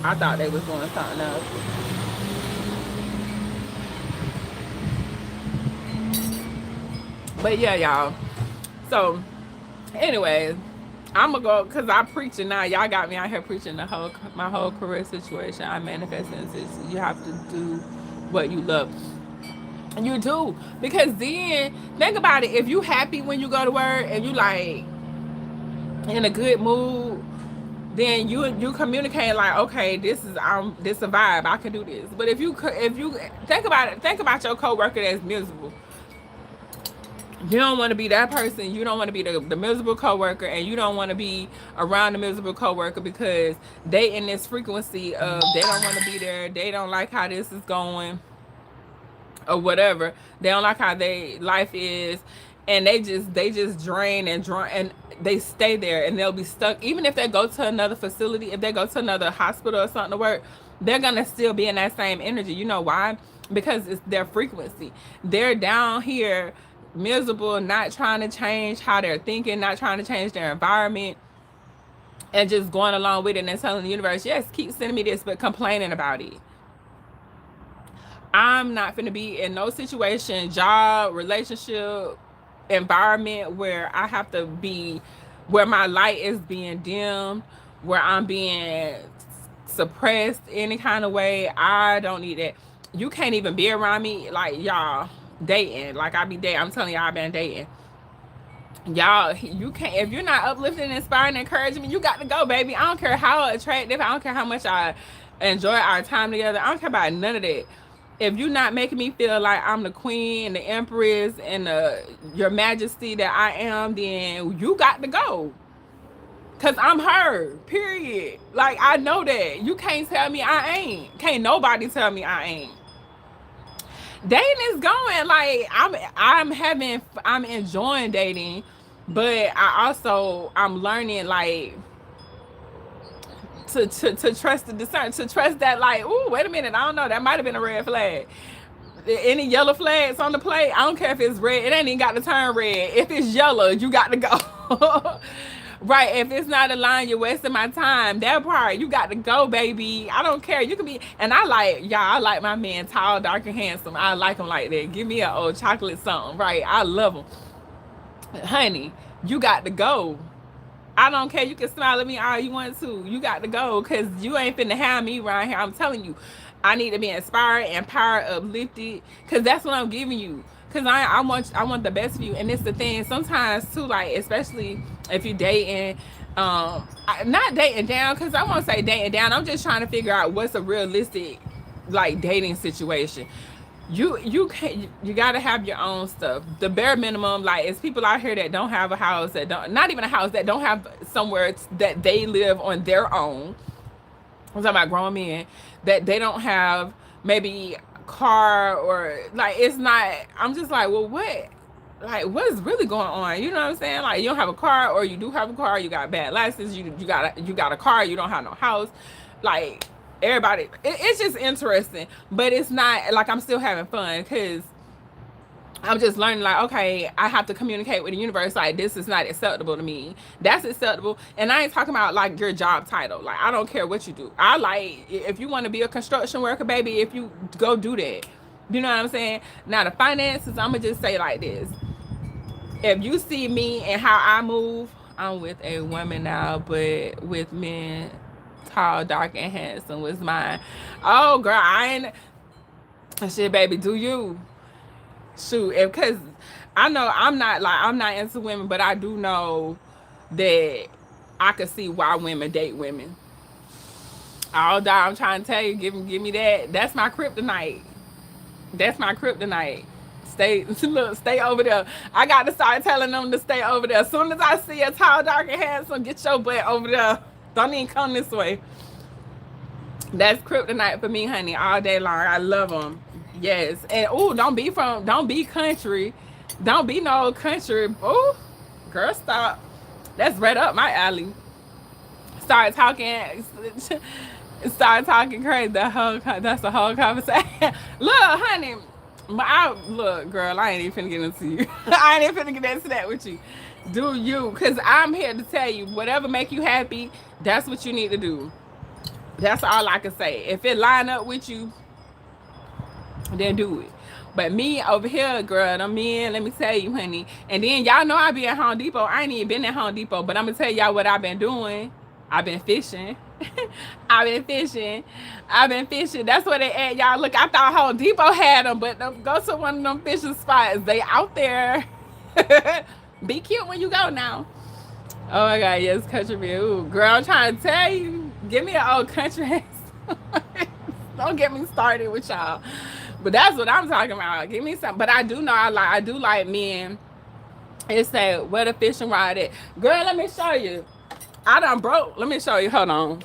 Speaker 1: something else. But yeah, y'all. So anyways, I'm gonna go because I preaching now. Y'all got me out here preaching my whole career situation. I manifesting this. You have to do what you love. You do, because then think about it. If you happy when you go to work and you like in a good mood, then you communicate like, okay, this a vibe. I can do this. But if you think about it, think about your coworker that's miserable. You don't want to be that person. You don't want to be the miserable coworker, and you don't want to be around the miserable coworker because they in this frequency of they don't want to be there. They don't like how this is going, or whatever. They don't like how they life is, and they just drain and they stay there, and they'll be stuck. Even if they go to another facility, if they go to another hospital or something to work, they're gonna still be in that same energy. You know why? Because it's their frequency. They're down here miserable, not trying to change how they're thinking, not trying to change their environment, and just going along with it and telling the universe, yes, keep sending me this, but complaining about it. I'm not finna be in no situation, job, relationship, environment where I have to be, where my light is being dimmed, where I'm being suppressed any kind of way. I don't need that. You can't even be around me, like, y'all dating. Like, I be dating. I'm telling y'all, I've been dating. Y'all, you can't, if you're not uplifting, inspiring, encouraging me, you got to go, baby. I don't care how attractive, I don't care how much I enjoy our time together. I don't care about none of that. If you're not making me feel like I'm the queen, the empress, and your majesty that I am, then you got to go. Cause I'm her, period. Like, I know that. You can't tell me I ain't. Can't nobody tell me I ain't. Dating is going, like, I'm enjoying dating, but I'm learning, like, to trust the discern, to trust that, like, ooh, wait a minute, I don't know, that might have been a red flag. Any yellow flags on the plate, I don't care if it's red, it ain't even got to turn red. If it's yellow, you got to go. Right, if it's not aligned, you're wasting my time. That part, you got to go, baby. I don't care. You can be, and I like my man tall, dark, and handsome. I like him like that. Give me an old chocolate something, right? I love him. Honey, you got to go. I don't care. You can smile at me all you want to. You got to go, because you ain't finna have me around here. I'm telling you, I need to be inspired, empowered, uplifted, because that's what I'm giving you. Because I want the best for you. And it's the thing, sometimes too, like, especially if you're dating, not dating down, because I won't say dating down. I'm just trying to figure out what's a realistic, like, dating situation. You can't, you gotta have your own stuff. The bare minimum, like, it's people out here that don't have a house, that don't, not even a house, that don't have somewhere that they live on their own. I'm talking about grown men that they don't have maybe car, or like, it's not, I'm just like, well, what is really going on? You know what I'm saying? Like, you don't have a car, or you do have a car, you got bad license, you got a car, you don't have no house. Like, everybody, it's just interesting, but it's not like, I'm still having fun, because I'm just learning, like, okay, I have to communicate with the universe, like, this is not acceptable to me. That's acceptable. And I ain't talking about, like, your job title. Like, I don't care what you do. I like, if you want to be a construction worker, baby, if you go do that. You know what I'm saying? Now, the finances, I'm going to just say like this. If you see me and how I move, I'm with a woman now, but with men, tall, dark, and handsome was mine. Oh, girl, I ain't, shit, baby, do you? Shoot, because I know I'm not into women, but I do know that I could see why women date women. All dog, I'm trying to tell you, give me that. That's my kryptonite. That's my kryptonite. Stay over there. I got to start telling them to stay over there. As soon as I see a tall, dark, and handsome, get your butt over there. Don't even come this way. That's kryptonite for me, honey, all day long. I love them. Yes. And don't be country. Don't be no country. Ooh, girl, stop. That's right up my alley. Start talking crazy. That's the whole conversation. Look, honey, But look, girl, I ain't even finna get into you. I ain't even finna get into that with you. Do you? Cause I'm here to tell you, whatever make you happy, that's what you need to do. That's all I can say. If it line up with you, then do it. But me over here, girl, I'm in, let me tell you, honey. And then y'all know I be at Home Depot. I ain't even been at Home Depot, but I'm gonna tell y'all what I've been doing. I've been fishing. I've been fishing. I've been fishing. That's what they at, y'all. Look, I thought Home Depot had them, but go to one of them fishing spots. They out there. Be cute when you go now. Oh my God, yes, country beer. Ooh, girl, I'm trying to tell you, give me an old country ass. Don't get me started with y'all. But that's what I'm talking about. Give me some. But I do know I do like men. It said where the fishing rod at. Girl, let me show you. I done broke. Let me show you. Hold on.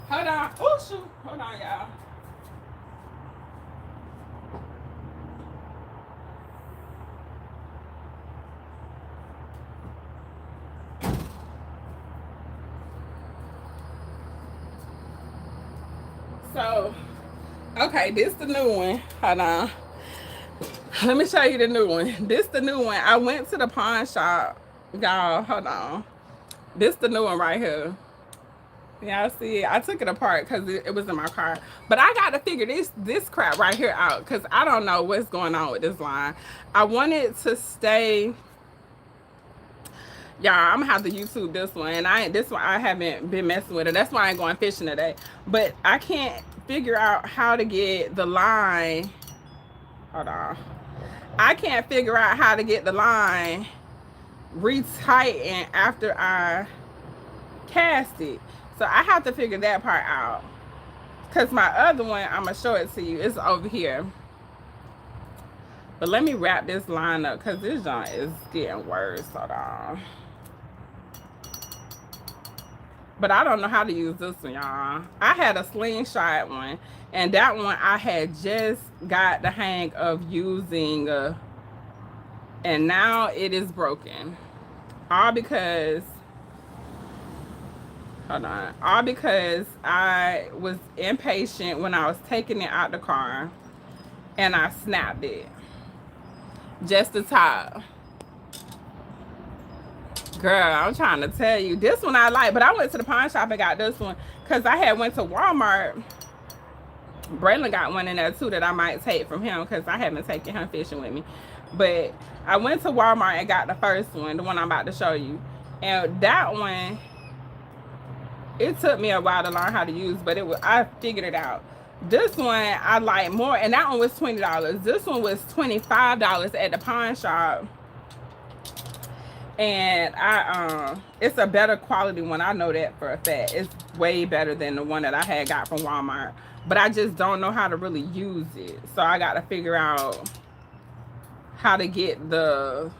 Speaker 1: Hold on. Oh shoot. Hold on, y'all. So, okay, this the new one. Hold on. Let me show you the new one. This the new one. I went to the pawn shop. Y'all, hold on. This the new one right here. Y'all see it? I took it apart because it was in my car. But I got to figure this crap right here out because I don't know what's going on with this line. I wanted to stay... Y'all, I'm gonna have to YouTube this one, and this one I haven't been messing with it. That's why I ain't going fishing today. But I can't figure out how to get the line. Hold on. I can't figure out how to get the line retightened after I cast it. So I have to figure that part out. Cause my other one, I'm gonna show it to you. It's over here. But let me wrap this line up because this joint is getting worse. Hold on. But I don't know how to use this one, y'all. I had a slingshot one, and that one I had just got the hang of using, and now it is broken. All because, hold on, all because I was impatient when I was taking it out the car, and I snapped it. Just the top. Girl, I'm trying to tell you. This one I like, but I went to the pawn shop and got this one because I had went to Walmart. Braylon got one in there too that I might take from him because I haven't taken him fishing with me. But I went to Walmart and got the first one, the one I'm about to show you. And that one, it took me a while to learn how to use, but I figured it out. This one I like more, and that one was $20. This one was $25 at the pawn shop. And it's a better quality one. I know that for a fact. It's way better than the one that I had got from Walmart. But I just don't know how to really use it. So I got to figure out how to get the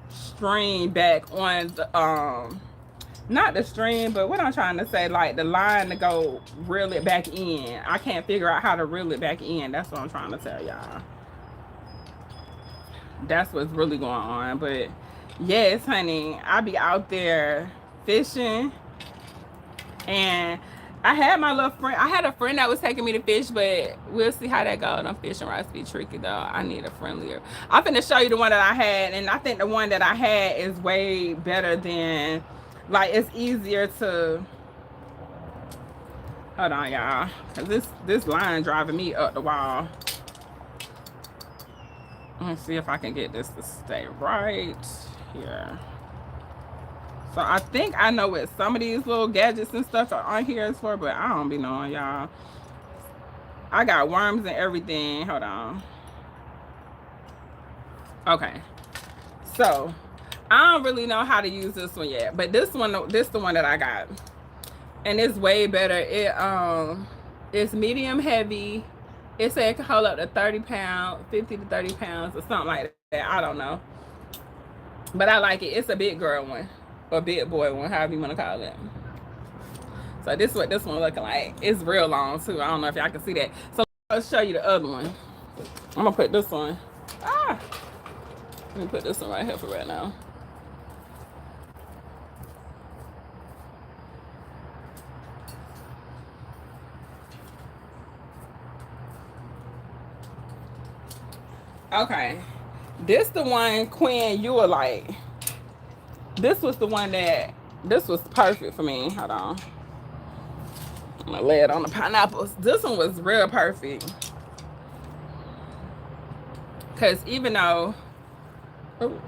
Speaker 1: string back on the, not the string, but what I'm trying to say, like the line to go reel it back in. I can't figure out how to reel it back in. That's what I'm trying to tell y'all. That's what's really going on. But yes, honey, I be out there fishing, and I had my little friend. I had a friend that was taking me to fish, but we'll see how that goes. Them fishing rods be tricky though. I need a friendlier. I'm finna show you the one that I had, and I think the one that I had is way better than, like, it's easier to. Hold on, y'all, cause this line driving me up the wall. Let me see if I can get this to stay right here. So I think I know what some of these little gadgets and stuff are on here is for, but I don't be knowing, y'all. I got worms and everything. Hold on. Okay. So I don't really know how to use this one yet, but this the one that I got. And it's way better. It's medium heavy. It said it can hold up to 30 pounds, 50 to 30 pounds or something like that. I don't know. But I like it. It's a big girl one. Or big boy one, however you want to call it. So this is what this one looking like. It's real long too. I don't know if y'all can see that. So I'll show you the other one. I'm gonna put this one. Let me put this one right here for right now. Okay, this the one, Quinn, you were like, this was the one that, this was perfect for me. Hold on. I'm gonna lay it on the pineapples. This one was real perfect. Because even though, ooh.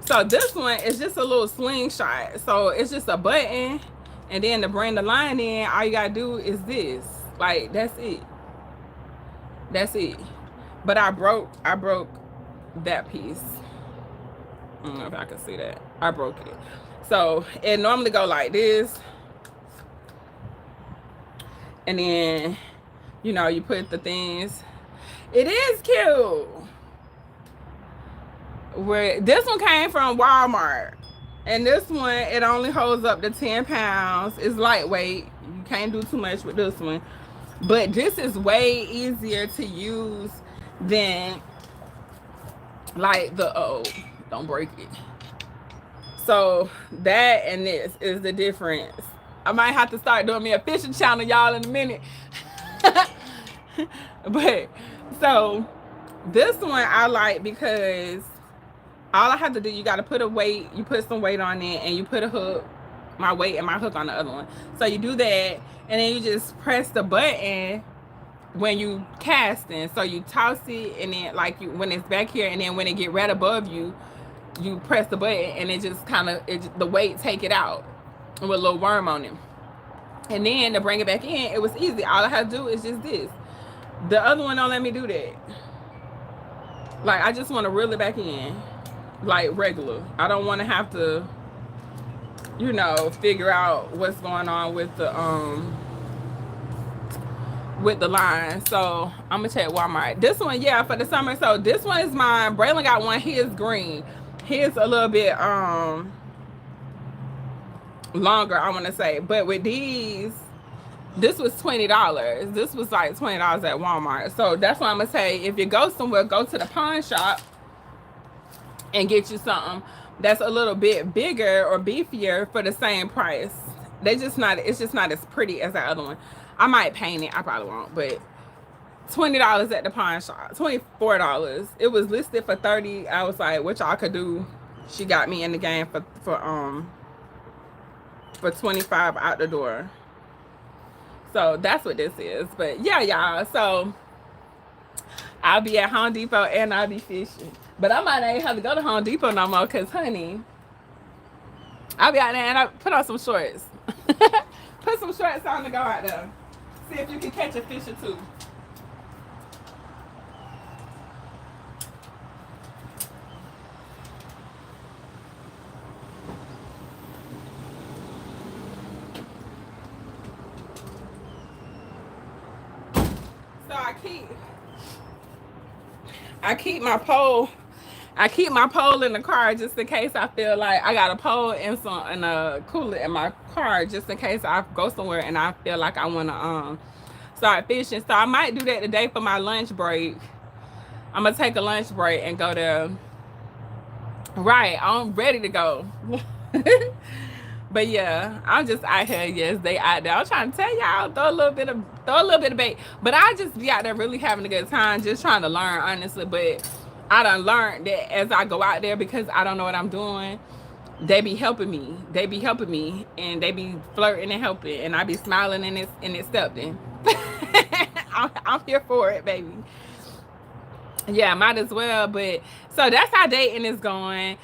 Speaker 1: So this one is just a little slingshot. So it's just a button. And then to bring the line in, all you gotta do is this. Like, that's it. That's it. But I broke that piece. I don't know if I can see that. I broke it. So it normally go like this. And then, you know, you put the things. It is cute. Where this one came from Walmart. And this one, it only holds up to 10 pounds. It's lightweight. You can't do too much with this one. But this is way easier to use than like the, oh, don't break it. So that and this is the difference. I might have to start doing me a fishing channel, y'all, in a minute. But so this one I like because all I have to do, you got to put a weight, you put some weight on it, and you put a hook, my weight and my hook on the other one. So you do that, and then you just press the button when you casting. So you toss it, and then like you, when it's back here, and then when it get right above you, you press the button, and it just kind of, the weight take it out with a little worm on it. And then to bring it back in, it was easy. All I had to do is just this. The other one don't let me do that. Like, I just want to reel it back in like regular. I don't want to have to, you know, figure out what's going on with the line. So I'm gonna check Walmart. This one, yeah, for the summer. So this one is mine. Braylon got one. His green. His a little bit longer, I want to say. But with these, this was $20. This was like $20 at Walmart. So that's why I'm gonna say, if you go somewhere, go to the pawn shop and get you something that's a little bit bigger or beefier for the same price. They just not, it's just not as pretty as that other one. I might paint it, I probably won't, but $20 at the pawn shop, $24. It was listed for $30. I was like, what y'all could do? She got me in the game for $25 out the door. So that's what this is. But yeah, y'all, so I'll be at Home Depot and I'll be fishing. But I might not even have to go to Home Depot no more, because, honey, I'll be out there and I put on some shorts. Put some shorts on to go out there. See if you can catch a fish or two. So I keep my pole. I keep my pole in the car just in case I feel like I got a pole and a cooler in my car, just in case I go somewhere and I feel like I want to start fishing. So I might do that today for my lunch break. I'm gonna take a lunch break and go there. Right, I'm ready to go. But yeah, I'm just out here. Yes, they out there. I'm trying to tell y'all, throw a little bit of bait. But I just be out there really having a good time, just trying to learn, honestly. But I done learned that as I go out there, because I don't know what I'm doing, they be helping me. They be helping me, and they be flirting and helping, and I be smiling and accepting. I'm here for it, baby. Yeah, might as well. But so that's how dating is going.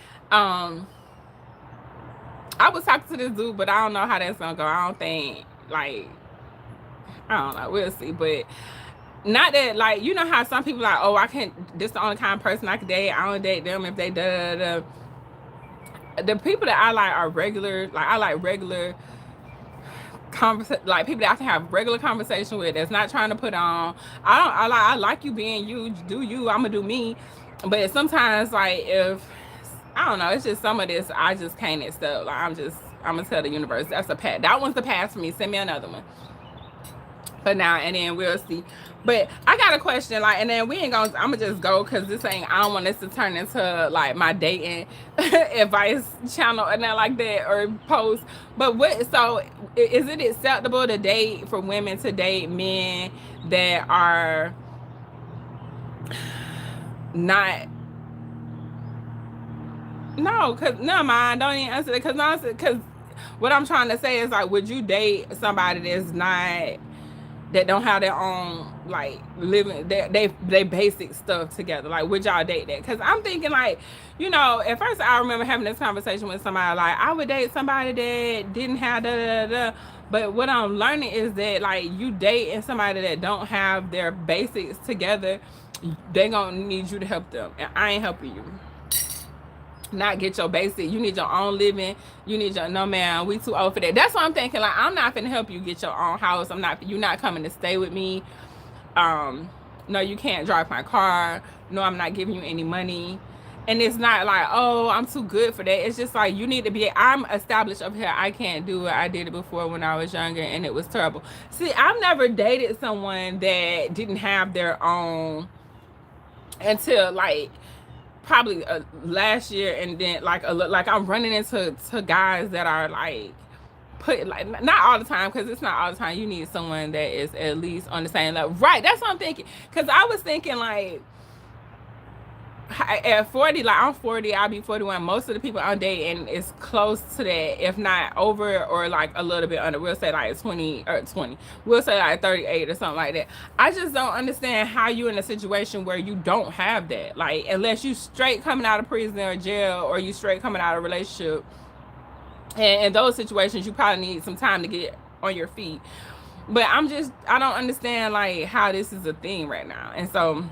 Speaker 1: I was talking to this dude, but I don't know how that's gonna go. I don't think, like, I don't know. We'll see. But not that, like, you know how some people like, oh, I can't, this the only kind of person I can date. I don't date them if they da. The people that I like are regular. Like, I like regular like people that I can have regular conversation with, that's not trying to put on. I like you being you, do you, I'm gonna do me. But sometimes, like, if I don't know, it's just some of this I just can't accept. Like, I'm gonna tell the universe that's a pass. That one's the pass for me. Send me another one for now, and then we'll see. But I got a question, like, and then we ain't gonna. I'm gonna just go because this ain't. I don't want this to turn into like my dating advice channel and that like that or post. But what? So is it acceptable to date for women to date men that are not? No, cause never mind. Don't even answer that. Cause what I'm trying to say is like, would you date somebody that's not that don't have their own like living they basic stuff together? Like, would y'all date that? Because I'm thinking like, you know, at first I remember having this conversation with somebody like I would date somebody that didn't have da da da da. But what I'm learning is that like you dating somebody that don't have their basics together, they gonna need you to help them, and I ain't helping you. Not get your basic. You need your own living. You need your, no man, we too old for that. That's what I'm thinking. Like, I'm not finna help you get your own house. You're not coming to stay with me. No, you can't drive my car. No, I'm not giving you any money. And it's not like, oh, I'm too good for that. It's just like, you need to be, I'm established up here. I can't do it. I did it before when I was younger and it was terrible. See, I've never dated someone that didn't have their own until like, probably last year, and then like I'm running into guys that are like put like not all the time, because it's not all the time. You need someone that is at least on the same level, right? That's what I'm thinking. Because I was thinking like at 40, like I'm 40, I'll be 41. Most of the people I'm dating is close to that, if not over or like a little bit under. We'll say like 20 or 20. We'll say like 38 or something like that. I just don't understand how you in a situation where you don't have that. Like, unless you straight coming out of prison or jail, or you straight coming out of a relationship. And in those situations, you probably need some time to get on your feet. But I don't understand like how this is a thing right now. And so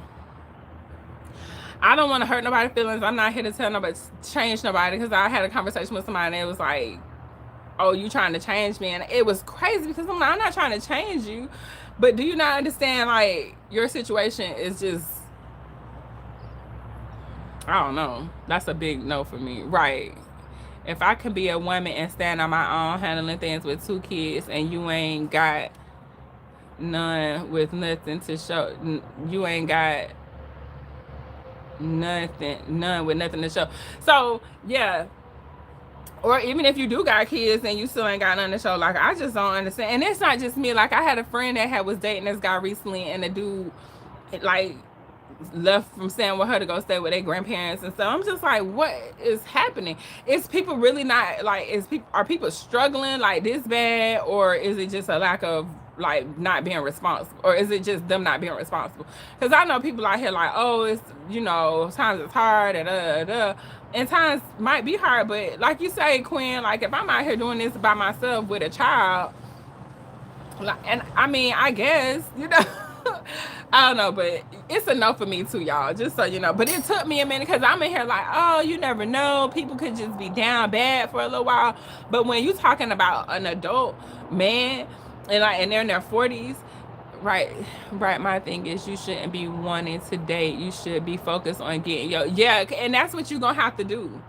Speaker 1: I don't want to hurt nobody's feelings. I'm not here to tell nobody, change nobody, because I had a conversation with somebody and it was like, oh, you trying to change me? And it was crazy because I'm not trying to change you. But do you not understand, like, your situation is just, I don't know. That's a big no for me. Right. If I could be a woman and stand on my own, handling things with 2 kids, and you ain't got none with nothing to show, you ain't got none with nothing to show. So yeah, or even if you do got kids and you still ain't got nothing to show, like, I just don't understand. And it's not just me. Like, I had a friend that was dating this guy recently, and the dude like left from staying with her to go stay with their grandparents and stuff. I'm just like, what is happening? Is people really not like, are people struggling like this bad, or is it just a lack of like not being responsible, or is it just them not being responsible? Because I know people out here like, oh, it's, you know, times it's hard and times might be hard, but like you say, Quinn, like if I'm out here doing this by myself with a child, like, and I mean, I guess, you know, I don't know, but it's a no for me too, y'all, just so you know. But it took me a minute, because I'm in here like, oh, you never know, people could just be down bad for a little while. But when you talking about an adult man and like, and they're in their 40s, right, my thing is, you shouldn't be wanting to date. You should be focused on getting and that's what you're gonna have to do.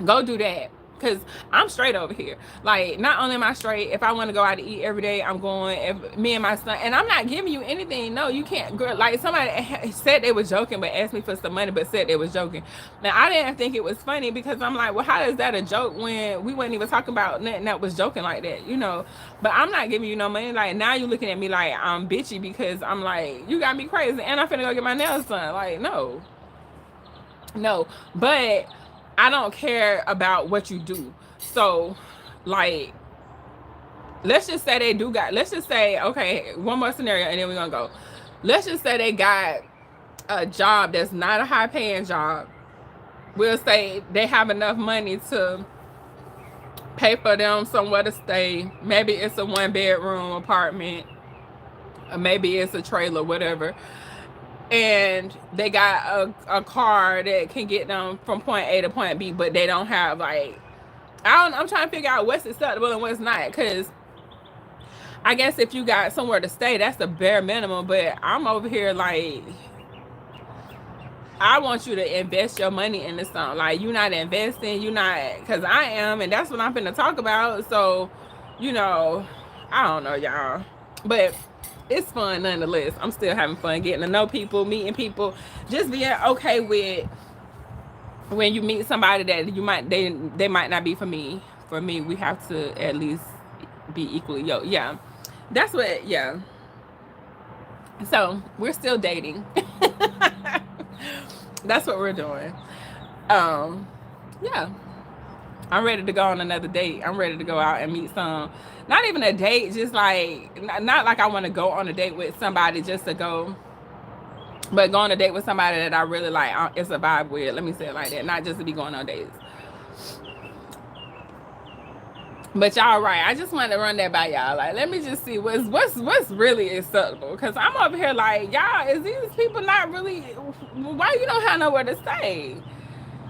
Speaker 1: Go do that. Because I'm straight over here. Like, not only am I straight, if I want to go out to eat every day, I'm going. If me and my son, and I'm not giving you anything. No, you can't. Girl, like, somebody said they was joking, but asked me for some money, but said they was joking. Now, I didn't think it was funny, because I'm like, well, how is that a joke when we wasn't even talking about nothing that was joking like that, you know? But I'm not giving you no money. Like, now you looking at me like I'm bitchy, because I'm like, you got me crazy, and I'm finna go get my nails done. Like, no. But I don't care about what you do. So, like, let's just say they do got, let's just say, okay, one more scenario and then we're gonna go. Let's just say they got a job that's not a high paying job. We'll say they have enough money to pay for them somewhere to stay. Maybe it's a 1-bedroom apartment, or maybe it's a trailer, whatever. And they got a car that can get them from point A to point B, but they don't have like, I'm trying to figure out what's acceptable and what's not, because I guess if you got somewhere to stay, that's the bare minimum. But I'm over here like, I want you to invest your money into something. Like, you're not investing, you're not, because I am, and that's what I'm finna talk about. So, you know, I don't know, y'all, but it's fun nonetheless. I'm still having fun getting to know people, meeting people, just being okay with when you meet somebody that you might they might not be for me. For me, we have to at least be equally yoked. Yeah, that's what. Yeah. So we're still dating. That's what we're doing. Yeah. I'm ready to go on another date. I'm ready to go out and meet some. Not even a date, just like not like I want to go on a date with somebody just to go, but go on a date with somebody that I really like. It's a vibe with. Let me say it like that. Not just to be going on dates. But y'all right. I just wanted to run that by y'all. Like, let me just see what's really acceptable. Cause I'm over here like, y'all, is these people not really? Why you don't have nowhere to stay?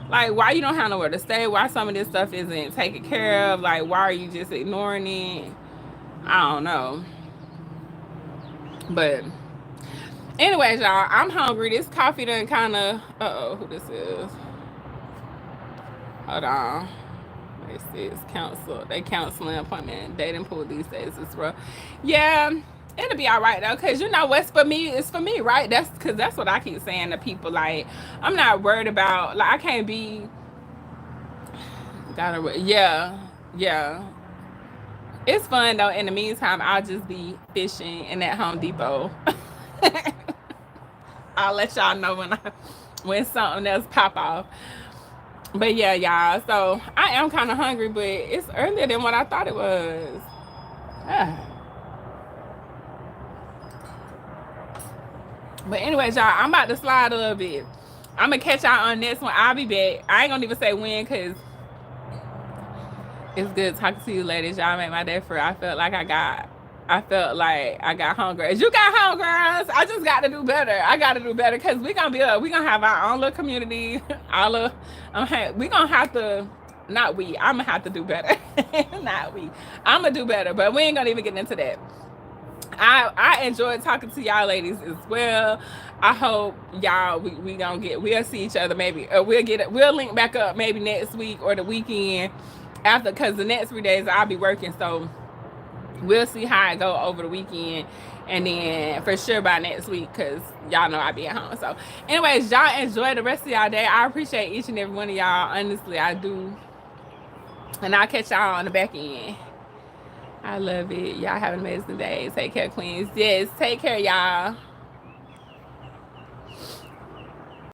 Speaker 1: Like, why you don't have nowhere to stay? Why some of this stuff isn't taken care of? Like, why are you just ignoring it? I don't know. But anyways, y'all, I'm hungry. This coffee done kind of. Who this is? Hold on. They see it's counsel. They counseling appointment. Dating pool these days is rough. Yeah, it'll be all right though, cause you know what's for me is for me, right? That's cause that's what I keep saying to people. Like, I'm not worried about. Like, I can't be. Yeah. It's fun though. In the meantime, I'll just be fishing in that Home Depot. I'll let y'all know when something else pop off. But yeah, y'all. So I am kind of hungry, but it's earlier than what I thought it was. Ah. But anyways, y'all, I'm about to slide a little bit. I'm gonna catch y'all on this one. I'll be back. I ain't gonna even say when, cause it's good talking to you, ladies. Y'all make my day free. I felt like I got hungry. As you got hungry, girls, I just got to do better. I got to do better because we gonna have our own little community. We gonna have to. Not we. I'm gonna have to do better. Not we. I'm gonna do better, but we ain't gonna even get into that. I enjoyed talking to y'all ladies as well. I hope y'all we'll see each other maybe, or we'll link back up maybe next week or the weekend after, because the next 3 days I'll be working, so we'll see how it go over the weekend, and then for sure by next week, because y'all know I'll be at home. So anyways, y'all enjoy the rest of y'all day. I appreciate each and every one of y'all. Honestly, I do. And I'll catch y'all on the back end. I love it. Y'all have an amazing day. Take care, queens. Yes, take care, y'all.